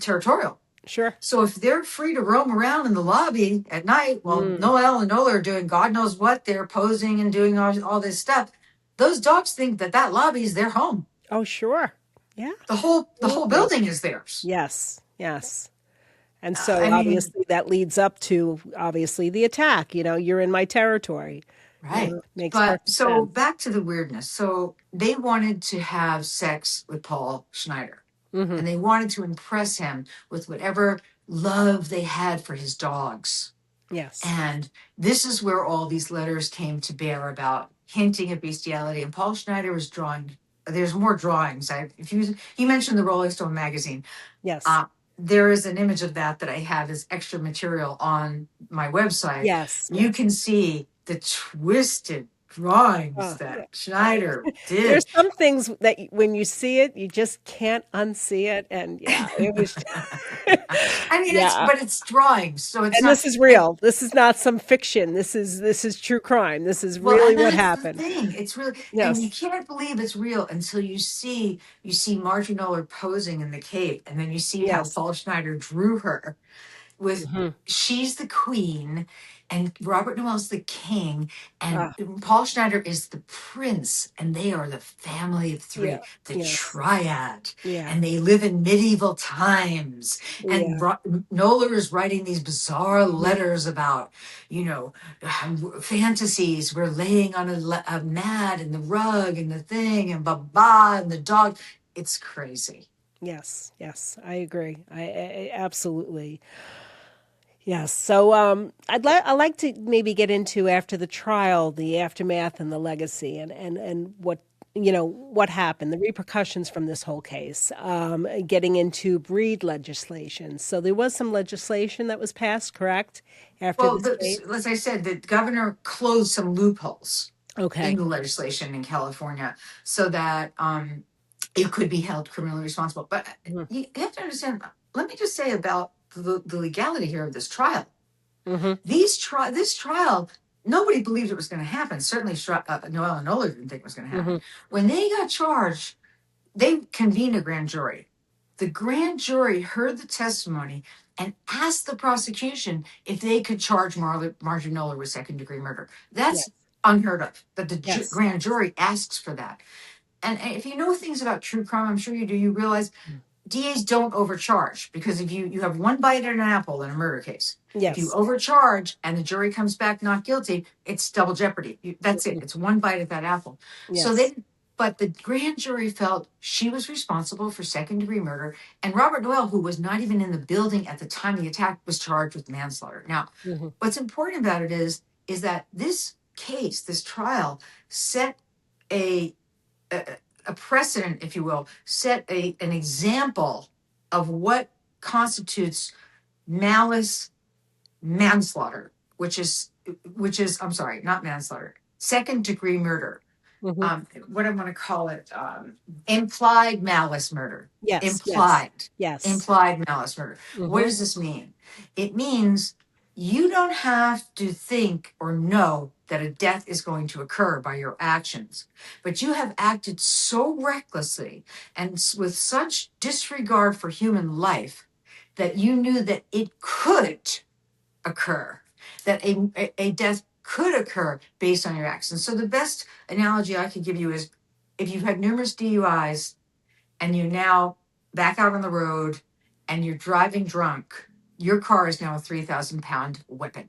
territorial. Sure. So if they're free to roam around in the lobby at night while Mm. Noel and Nola are doing God knows what, they're posing and doing all this stuff, those dogs think that lobby is their home. Oh, sure. Yeah, The whole absolutely. building is theirs. Yes. Yes. And so I mean, obviously that leads up to obviously the attack. You're in my territory. right. Makes But perfect so sense. back to the weirdness. So they wanted to have sex with Paul Schneider, Hmm. and they wanted to impress him with whatever love they had for his dogs. Yes. And this is where all these letters came to bear about hinting at bestiality. And Paul Schneider was drawing. There's more drawings. If you mentioned the Rolling Stone magazine. Yes. Uh, there is an image of that I have as extra material on my website. Yes. You Yes. can see the twisted drawings Yeah. that Schneider There's did. some things that when you see it, you just can't unsee it. And yeah, it was, I mean, yeah. but it's drawings, so it's And not. this is And real. This is not some fiction. This is true crime. This is well, really and what that's the happened. thing. It's really, and you Yes. can't believe it's real until you see Marjorie Noller posing in the cape, and then you see how Yes. Paul Schneider drew her with Hmm. she's the queen and Robert Noel's the king and Ah, Paul Schneider is the prince, and they are the family of yeah. three, the Yes. triad, Yeah. and they live in medieval times. And Yeah. Noller is writing these bizarre letters about, you know, fantasies. We're laying on a mat and the rug and the thing and baba and the dog. It's crazy. Yes. Yes. I agree. I absolutely. Yes. So I like to maybe get into after the trial, the aftermath and the legacy and what what happened, the repercussions from this whole case, getting into breed legislation. So there was some legislation that was passed, correct, after Well, this case? as I said, the governor closed some loopholes in Okay. the legislation in California so that it could be held criminally responsible. But Hmm. you have to understand, let me just say about the legality here of this trial. Hmm. This trial, nobody believed it was going to happen. Certainly, Noel and Nola didn't think it was going to happen. Hmm. When they got charged, they convened a grand jury. The grand jury heard the testimony and asked the prosecution if they could charge Marjorie Nola with second degree murder. Yes. That's unheard of, that the Yes. grand jury asks for that. And if you know things about true crime, I'm sure you do, you realize DAs don't overcharge, because if you have one bite at an apple in a murder case, if you Yes. overcharge and the jury comes back not guilty, it's double jeopardy. That's it. Mhm. It's one bite at that apple. So Yes. but the grand jury felt she was responsible for second degree murder, and Robert Noel, who was not even in the building at the time of the attack, was charged with manslaughter. Now, Hmm. what's important about it is that this case, this trial, set a a, a precedent, if you will, set an example of what constitutes malice manslaughter, which is I'm sorry, not manslaughter, second degree murder. Hmm. What I want to call it, implied malice murder. Yes. Yes. Implied, Yes. implied malice murder. What Hmm. does this mean? It means you don't have to think or know that a death is going to occur by your actions, but you have acted so recklessly and with such disregard for human life that you knew that it could occur, that a death could occur based on your actions. So the best analogy I could give you is, if you've had numerous DUIs and you now back out on the road and you're driving drunk, your car is now a 3,000-pound weapon.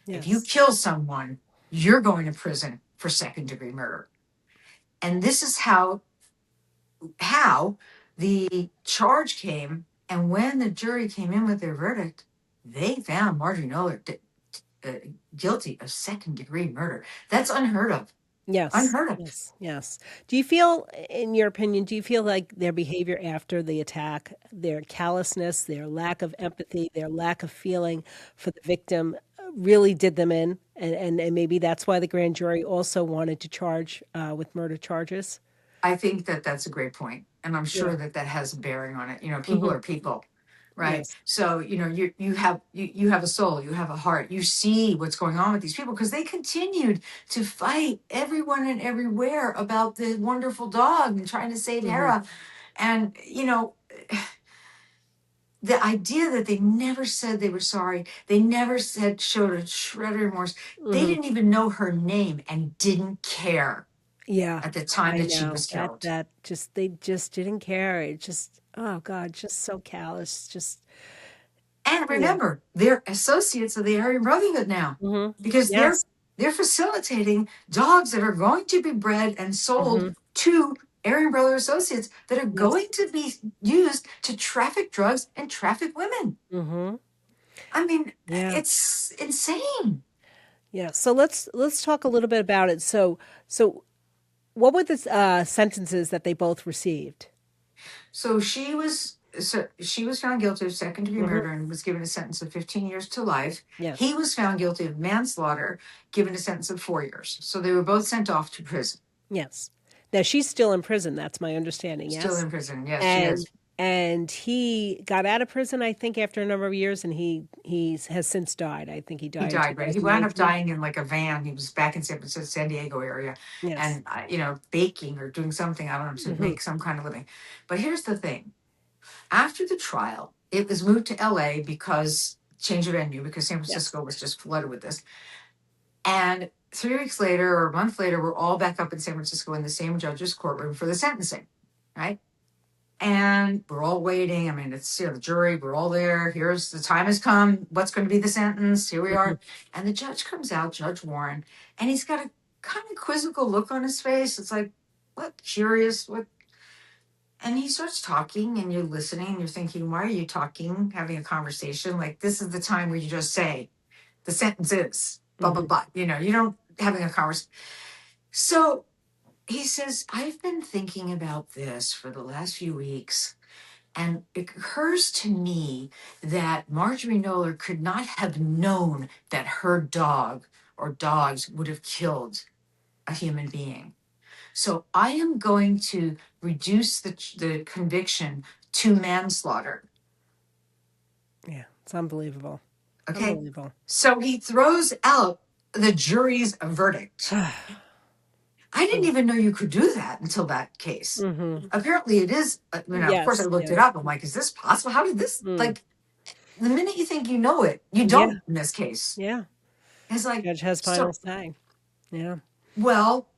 If you Yes. kill someone, you're going to prison for second degree murder. And this is how the charge came. And when the jury came in with their verdict, they found Marjorie Noller uh, guilty of second degree murder. That's unheard of. Yes. Unheard of. Yes. Yes. Do you feel, in your opinion, do you feel like their behavior after the attack, their callousness, their lack of empathy, their lack of feeling for the victim really did them in? And maybe that's why the grand jury also wanted to charge with murder charges? I think that that's a great point, and I'm Yeah. sure that that has a bearing on it. People Hmm. are people, right? Yes. So you have a soul, you have a heart, you see what's going on with these people, because they continued to fight everyone and everywhere about the wonderful dog and trying to save Hmm. Hera. And the idea that they never said they were sorry, they never said, showed a shred of remorse. They Hmm. didn't even know her name and didn't care Yeah. at the time I that she know was that killed. that just they just didn't care. It just, oh God, just so callous. Just, And yeah. remember, they're associates of the Aryan Brotherhood now, Hmm. because they're Yes. they're facilitating dogs that are going to be bred and sold Hmm. to Aryan Brother associates that are Yes. going to be used to traffic drugs and traffic women. Hmm. I mean, Yeah. it's insane. Yeah. So let's talk a little bit about it. So what were the sentences that they both received? So she was found guilty of second degree Hmm. murder and was given a sentence of 15 years to life. He Yes. was found guilty of manslaughter, given a sentence of 4 years. So they were both sent off to prison. Yes. Now she's still in prison. That's my understanding. Still Yes. in prison. Yes, she And is. and he got out of prison, I think, after a number of years, and he has since died. I think he He died in died, right? He wound up 2019. dying in like a van. He was back in San Francisco, San Diego area, Yes. and baking or doing something, I don't know, to Hmm. make some kind of living. But here's the thing: after the trial, it was moved to L.A. because change of venue, because San Yes. Francisco was just flooded with this. And 3 weeks later, or a month later, we're all back up in San Francisco in the same judge's courtroom for the sentencing, right? And we're all waiting. I mean, it's the jury, we're all there. Here's the time has come. What's going to be the sentence? Here we Hmm. are. And the judge comes out, Judge Warren, and he's got a kind of quizzical look on his face. It's like, what, curious, what? And he starts talking, and you're listening, and you're thinking, why are you talking, having a conversation? Like, this is the time where you just say, the sentence is blah, blah, Hmm. blah. You don't having a conversation. So he says, I've been thinking about this for the last few weeks. And it occurs to me that Marjorie Knoller could not have known that her dog or dogs would have killed a human being. So I am going to reduce the conviction to manslaughter. Yeah, it's unbelievable. Okay. Unbelievable. So he throws out the jury's verdict. I didn't even know you could do that until that case. Mm-hmm. Apparently it is. Of course, I Yes, looked it yes. up. I'm like, is this possible? How did this, Mm. like, the minute you think you know it, you Yeah, don't in this case. yeah. It's like, Judge has final so, say. Yeah. well,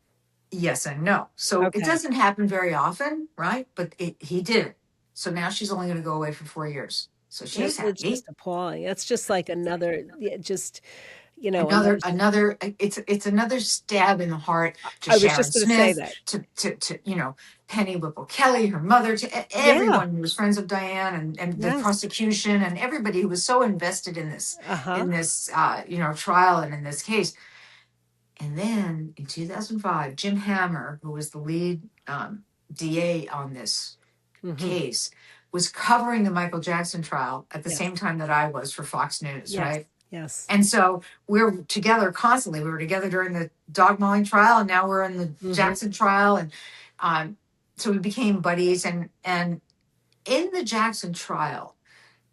yes and no. So it Okay. doesn't happen very often, right? But he did it. So now she's only going to go away for 4 years. So she's It's happy. just appalling. It's just like another, yeah, just, another. Another it's another stab in the heart to I was Sharon just going to say Smith, that. to Penny Whipple Kelly, her mother, to Yeah. everyone who was friends of Diane, and the Yes. prosecution, and everybody who was so invested Uh-huh. in this trial and in this case. And then in 2005, Jim Hammer, who was the lead DA on this Mm-hmm. case, was covering the Michael Jackson trial at the Yes. same time that I was for Fox News, Yes. right? Yes. And so we're together constantly. We were together during the dog mauling trial, and now we're in the Jackson trial. And so we became buddies. And in the Jackson trial,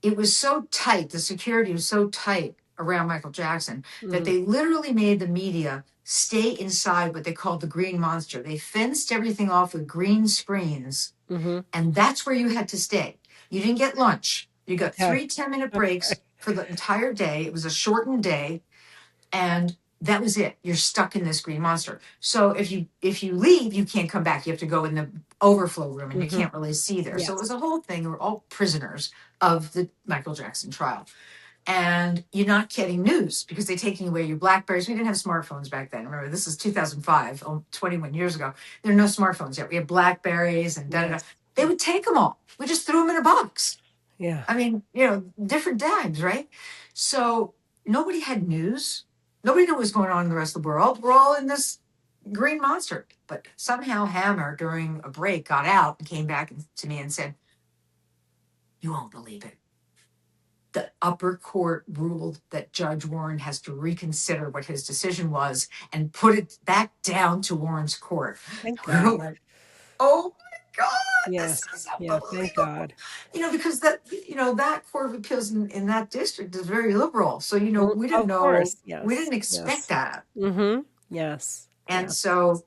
it was so tight, the security was so tight around Michael Jackson that they literally made the media stay inside what they called the green monster. They fenced everything off with green screens, and that's where you had to stay. You didn't get lunch. You got Okay. 3 10-minute breaks for the entire day. It was a shortened day, and that was it. You're stuck in this green monster. So if you leave, you can't come back. You have to go in the overflow room, and you can't really see there. So it Yes. was a whole thing. We're all prisoners of the Michael Jackson trial. And you're not getting news because they're taking away your Blackberries. We didn't have smartphones back then. Remember, this is 2005, 21 years ago. There are no smartphones yet. We had Blackberries and da-da-da. Yes. They would take them all. We just threw them in a box. Yeah. I mean, different times, right? So nobody had news. Nobody knew what was going on in the rest of the world. We're all in this green monster. But somehow Hammer, during a break, got out and came back to me and said, "You won't believe it. The upper court ruled that Judge Warren has to reconsider what his decision was and put it back down to Warren's court." Thank God. Oh my God, Yes. this is Yeah. Thank unbelievable. God. Because that Court of Appeals in that district is very liberal. So, we didn't Of know, course. we Yes. didn't expect Yes. that. Yes. And Yeah. so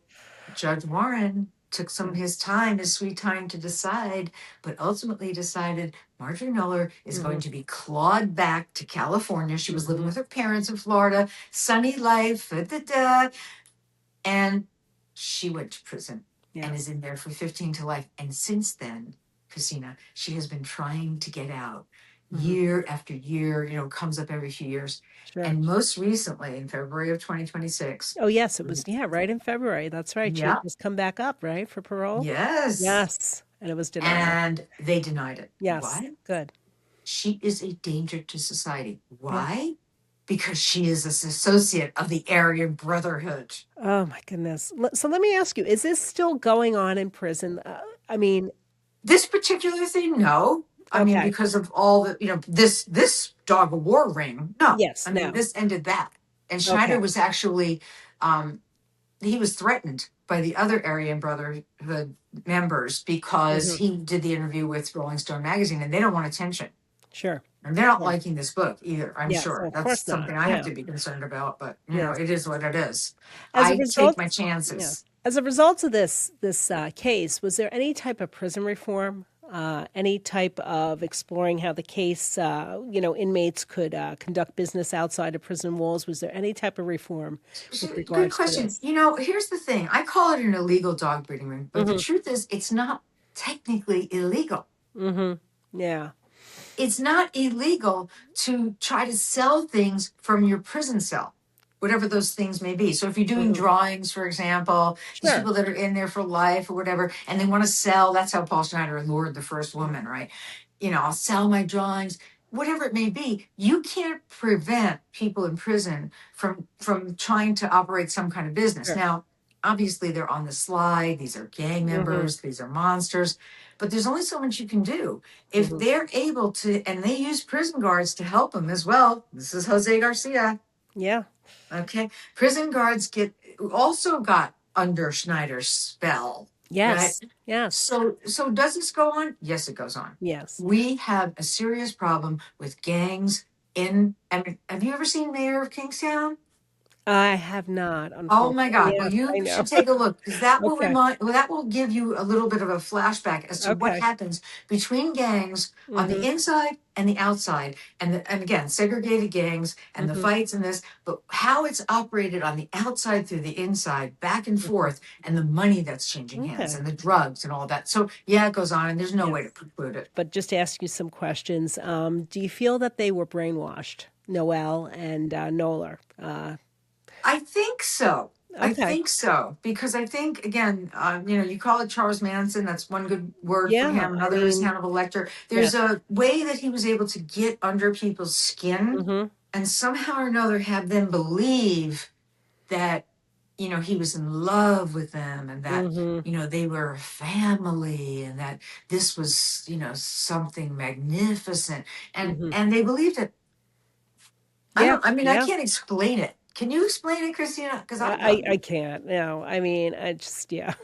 Judge Warren took some of his time, his sweet time, to decide, but ultimately decided Marjorie Knoller is going to be clawed back to California. She was living with her parents in Florida, sunny life, and she went to prison and is in there for 15 to life. And since then, Christina, she has been trying to get out year after year, comes up every few years. Sure. And most recently, in February of 2026. Oh, yes, it was, right in February. That's right. She had Yeah. just come back up, right, for parole? Yes. Yes. And it was denied. And they denied it. Yes. Why? Good. She is a danger to society. Why? Because she is an associate of the Aryan Brotherhood. Oh, my goodness. So let me ask you, is this still going on in prison? I mean, This particular thing, no. I mean, because of all the, this dog of war ring, no. Yes, I mean, no. this ended that. And Schneider was actually, he was threatened by the other Aryan Brotherhood members because he did the interview with Rolling Stone magazine, and they don't want attention. Sure. And they're not liking this book either, I'm Yes, sure. of That's course not. something I have to be concerned about, but Yes. it is what it is. As a I result, take my chances. As a result of this case, was there any type of prison reform? Any type of exploring how the case, inmates could conduct business outside of prison walls? Was there any type of reform with regards Good question. to this? Here's the thing. I call it an illegal dog breeding ring, but the truth is it's not technically illegal. Yeah. It's not illegal to try to sell things from your prison cell, whatever those things may be. So if you're doing drawings, for example, these people that are in there for life or whatever, and they want to sell, that's how Paul Schneider lured the first woman, right? I'll sell my drawings, whatever it may be. You can't prevent people in prison from trying to operate some kind of business. Sure. Now, obviously they're on the slide. These are gang Mm-hmm. members. These are monsters. But there's only so much you can do. If Mm-hmm. they're able to, and they use prison guards to help them as well. This is Jose Garcia. Yeah. Okay. Prison guards also got under Schneider's spell, right? Yes. Yes. So does this go on? Yes, it goes on. Yes. We have a serious problem with gangs I mean, have you ever seen Mayor of Kingstown? I have not, Oh my unfortunately. God. Well, Yes, I you know. should take a look because Okay. that will give you a little bit of a flashback as to what Okay. happens between gangs on the Mm-hmm. inside and the outside. And again, segregated gangs and the Mm-hmm. fights and this, but how it's operated on the outside through the inside, back and forth, and the money that's changing hands Okay. and the drugs and all that. So yeah, it goes on and there's no way to Yes. preclude it. But just to ask you some questions, do you feel that they were brainwashed, Noel and Nola? I think so. I Okay. think so because I think again, you call it Charles Manson. That's one good word for Yeah. him. I Another is mean, Hannibal Lecter. yes. There's a way that he was able to get under people's skin Mm-hmm. and somehow or another have them believe that he was in love with them and that Mm-hmm. they were a family and that this was something magnificent Mm-hmm. and they believed it. Yeah. I mean, I Yeah. can't explain it. Can you explain it, Christina? Because I I don't. can't. No. I mean, I just yeah.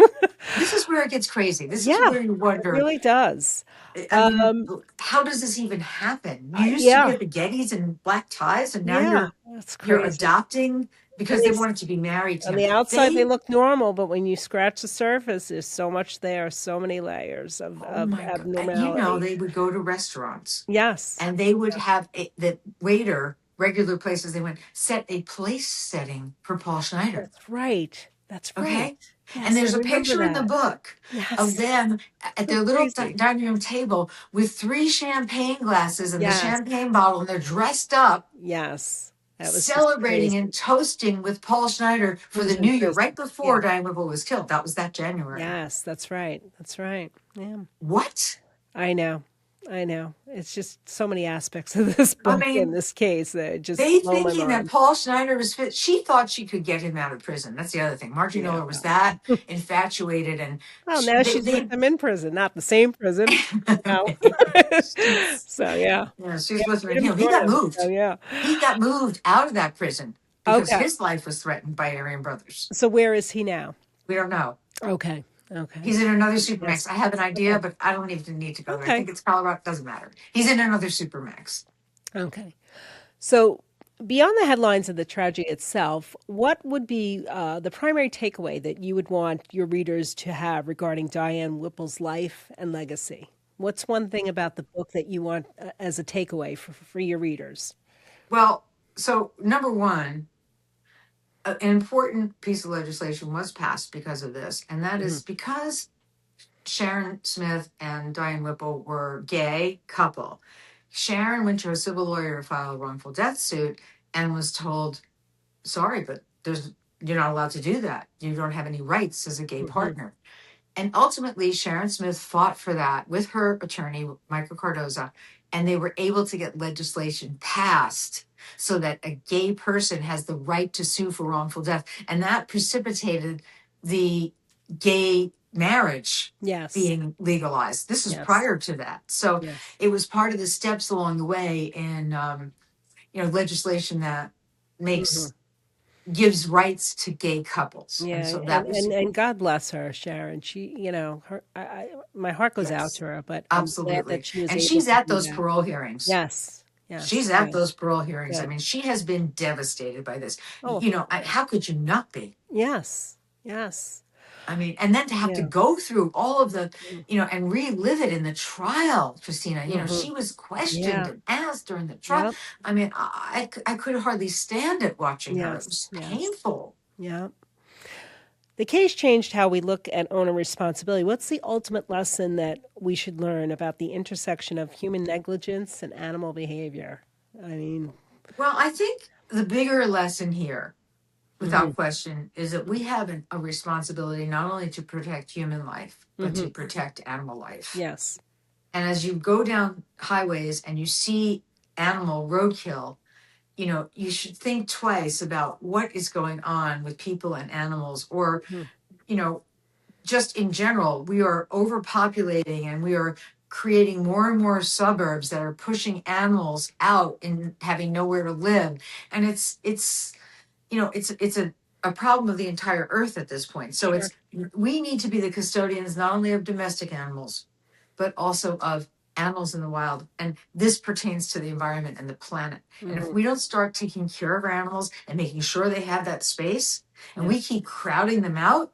This is where it gets crazy. This is Yeah. where you It wonder. really does. I mean, Um. how does this even happen? You used to be Yeah. at the Gettys in black ties, and now Yeah. you're That's you're crazy. adopting And because they wanted to be married to on him. the outside, they They, look normal, but when you scratch the surface, there's so much there, so many layers oh of my God, abnormality. they would go to restaurants Yes. and they would have the waiter, regular places they went, set a place setting for Paul Schneider. That's right. That's right. Okay. And Yes, I there's a remember picture in the that. book of Yes. them at So their little crazy. dining room table with three champagne glasses and the Yes. champagne bottle, and they're dressed up, Yes. That was just celebrating and crazy. toasting with Paul Schneider He for was the in new year, right prison. Yeah. before Diane Whipple was killed. That was that January. Yes, that's right. That's right. Yeah. What? I know. I know. It's just so many aspects of this I book in mean, this case that just they blow my thinking that mind. Paul Schneider was fit. She thought she could get him out of prison. That's the other thing. Margie Yeah. Miller was that infatuated, and Well, now she's with they him in prison, not the same prison, you know. she's, So yeah. yeah, Yeah, she's with him. freedom He sort got of. So moved. yeah. He got moved out of that prison because Okay. his life was threatened by Aryan Brothers. So where is he now? We don't know. Okay. Okay. He's in another Yes. Supermax. I have an idea, Okay. but I don't even need to go there. I Okay. think it's Colorado. Doesn't matter. He's in another Supermax. Okay. So beyond the headlines of the tragedy itself, what would be the primary takeaway that you would want your readers to have regarding Diane Whipple's life and legacy? What's one thing about the book that you want as a takeaway for your readers? Well, so number one, an important piece of legislation was passed because of this, and that Hmm. is because Sharon Smith and Diane Whipple were gay couple. Sharon went to a civil lawyer to file a wrongful death suit and was told, "Sorry, but you're not allowed to do that. You don't have any rights as a gay Hmm. partner." And ultimately, Sharon Smith fought for that with her attorney, Michael Cardoza, and they were able to get legislation passed so that a gay person has the right to sue for wrongful death. And that precipitated the gay marriage Yes. being legalized. This is Yes. prior to that. So Yes. it was part of the steps along the way in legislation that Hmm. makes gives rights to gay couples. And Yeah, so and, that was and and God bless her, Sharon. She, her, my heart goes out yes. to her, but I'm glad Absolutely. that she was And able she's to at do those that. parole hearings. Yes, yes, She's at yes, those parole hearings. I good. mean, she has been devastated by this. Oh, of course. How could you not be? Yes, yes, I mean, and then to have to yeah. go through all of the, and relive it in the trial, Christina. Mm-hmm. She was questioned Yeah, and asked during the trial. yep, I mean, I could hardly stand it watching her. It yes, was yes, painful. yeah. The case changed how we look at owner responsibility. What's the ultimate lesson that we should learn about the intersection of human negligence and animal behavior? I mean, Well, I think the bigger lesson here, hmm, without question, is that we have a responsibility not only to protect human life, but hmm, to protect animal life. yes, And as you go down highways and you see animal roadkill, you should think twice about what is going on with people and animals, or, just in general, we are overpopulating and we are creating more and more suburbs that are pushing animals out and having nowhere to live. And it's a problem of the entire earth at this point. So Sure. we need to be the custodians not only of domestic animals, but also of animals in the wild. And this pertains to the environment and the planet. And if we don't start taking care of our animals and making sure they have that space, and we keep crowding them out,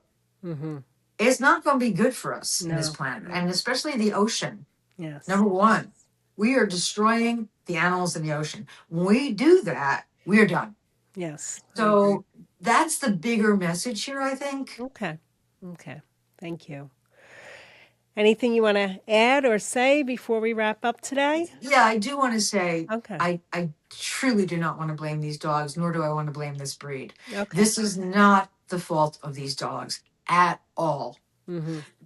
it's not going to be good for us in this planet, and especially the ocean. Yes. Number one, we are destroying the animals in the ocean. When we do that, we are done. Yes. So that's the bigger message here, I think. Okay. Thank you. Anything you want to add or say before we wrap up today? Yeah, I do want to say, Okay. I truly do not want to blame these dogs, nor do I want to blame this breed. Okay. This is not the fault of these dogs at all.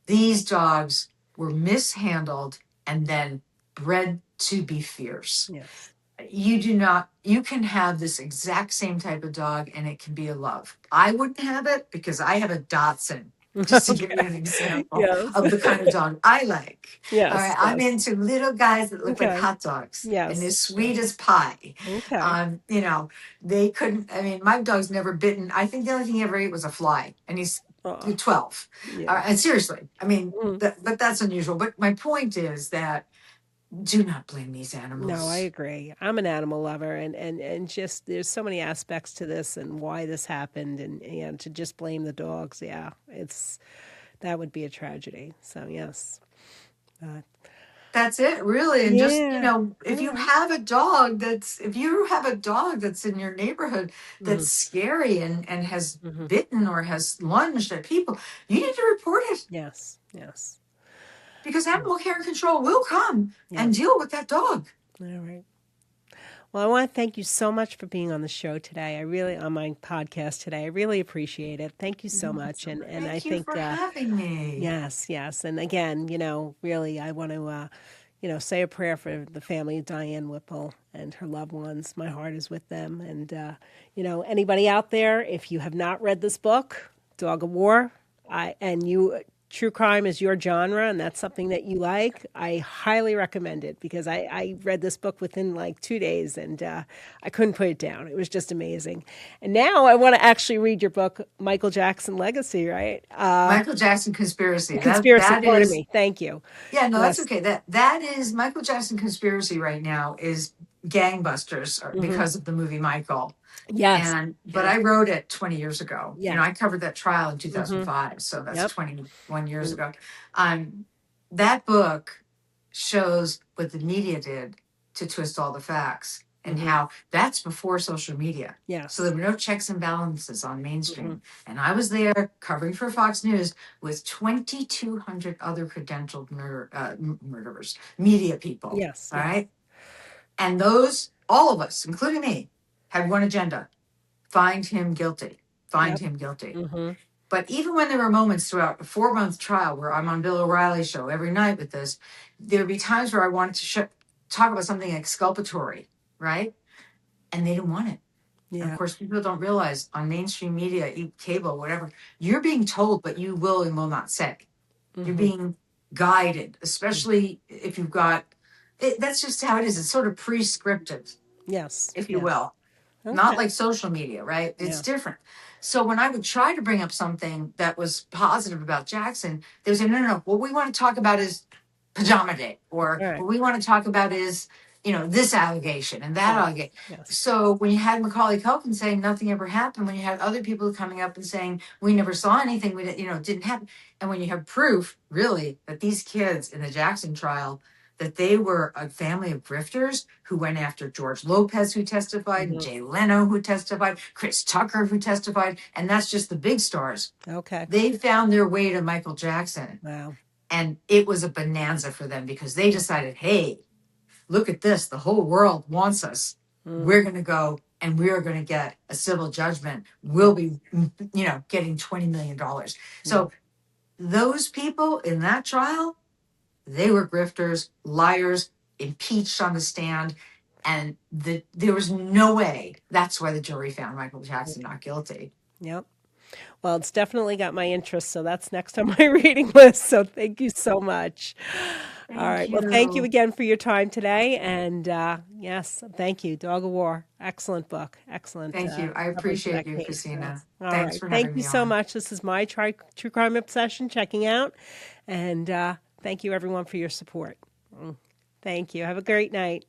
These dogs were mishandled and then bred to be fierce. Yes. You can have this exact same type of dog and it can be a love. I wouldn't have it because I have a Dachshund, just to give you an example of the kind of dog I like. Yes. All right, I'm into little guys that look like hot dogs. Yes. And they're sweet as pie. Okay. They couldn't, my dog's never bitten. I think the only thing he ever ate was a fly, and he's 12. And seriously, but that's unusual. But my point is that do not blame these animals. No, I agree. I'm an animal lover, and just there's so many aspects to this and why this happened, and to just blame the dogs, that would be a tragedy. So yes. That's it, really. And just, if you have a dog that's in your neighborhood that's scary and has bitten or has lunged at people, you need to report it. Yes. Because animal care and control will come and deal with that dog. All right. Well, I want to thank you so much for being on the show today. On my podcast today. I really appreciate it. Thank you so much. And I think for having me. Yes. And again, really, I want to, say a prayer for the family of Diane Whipple and her loved ones. My heart is with them. And, anybody out there, if you have not read this book, Dog of War, true crime is your genre and that's something that you like, I highly recommend it, because I read this book within like 2 days and I couldn't put it down. It was just amazing. And now I want to actually read your book, Michael Jackson Legacy, right? Michael Jackson Conspiracy. Pardon me. Thank you. Yeah, no, that's okay. That is Michael Jackson Conspiracy right now is gangbusters because of the movie Michael. Yes. But I wrote it 20 years ago. Yeah. I covered that trial in 2005. So that's 21 years ago. That book shows what the media did to twist all the facts and how that's before social media. Yes. So there were no checks and balances on mainstream. And I was there covering for Fox News with 2,200 other credentialed murderers, media people. Yes. All right. And all of us, including me, had one agenda: find him guilty. But even when there were moments throughout a 4-month trial where I'm on Bill O'Reilly's show every night with this, there would be times where I wanted to talk about something exculpatory, right? And they didn't want it. Yeah. And of course, people don't realize on mainstream media, cable, whatever, you're being told what you will and will not say. You're being guided, especially if you've got... that's just how it is. It's sort of prescriptive. Yes. If you will. Okay. Not like social media, right? It's different. So when I would try to bring up something that was positive about Jackson, they would say, no. What we want to talk about is Pajama Day. Or what we want to talk about is, this allegation and that allegation. Yes. So when you had Macaulay Culkin saying nothing ever happened, when you had other people coming up and saying, we never saw anything, it didn't happen. And when you have proof, really, that these kids in the Jackson trial, that they were a family of grifters who went after George Lopez, who testified, Jay Leno, who testified, Chris Tucker, who testified, and that's just the big stars. Okay. They found their way to Michael Jackson. Wow. And it was a bonanza for them because they decided, hey, look at this. The whole world wants us. We're going to go and we're going to get a civil judgment. We'll be, getting $20 million. So those people in that trial, they were grifters, liars, impeached on the stand, And there was no way. That's why the jury found Michael Jackson not guilty. Yep. Well, it's definitely got my interest, so that's next on my reading list. So thank you so much. All Thank right. Well, thank you you. again for your time today. And yes, thank you. Dog of War. Excellent book. Excellent Thank you. I coverage of appreciate that you, case. Christina. Yes. All Thanks right. for Thank having you me so on. much. This is my True Crime Obsession checking out. And thank you, everyone, for your support. Thank you. Have a great night.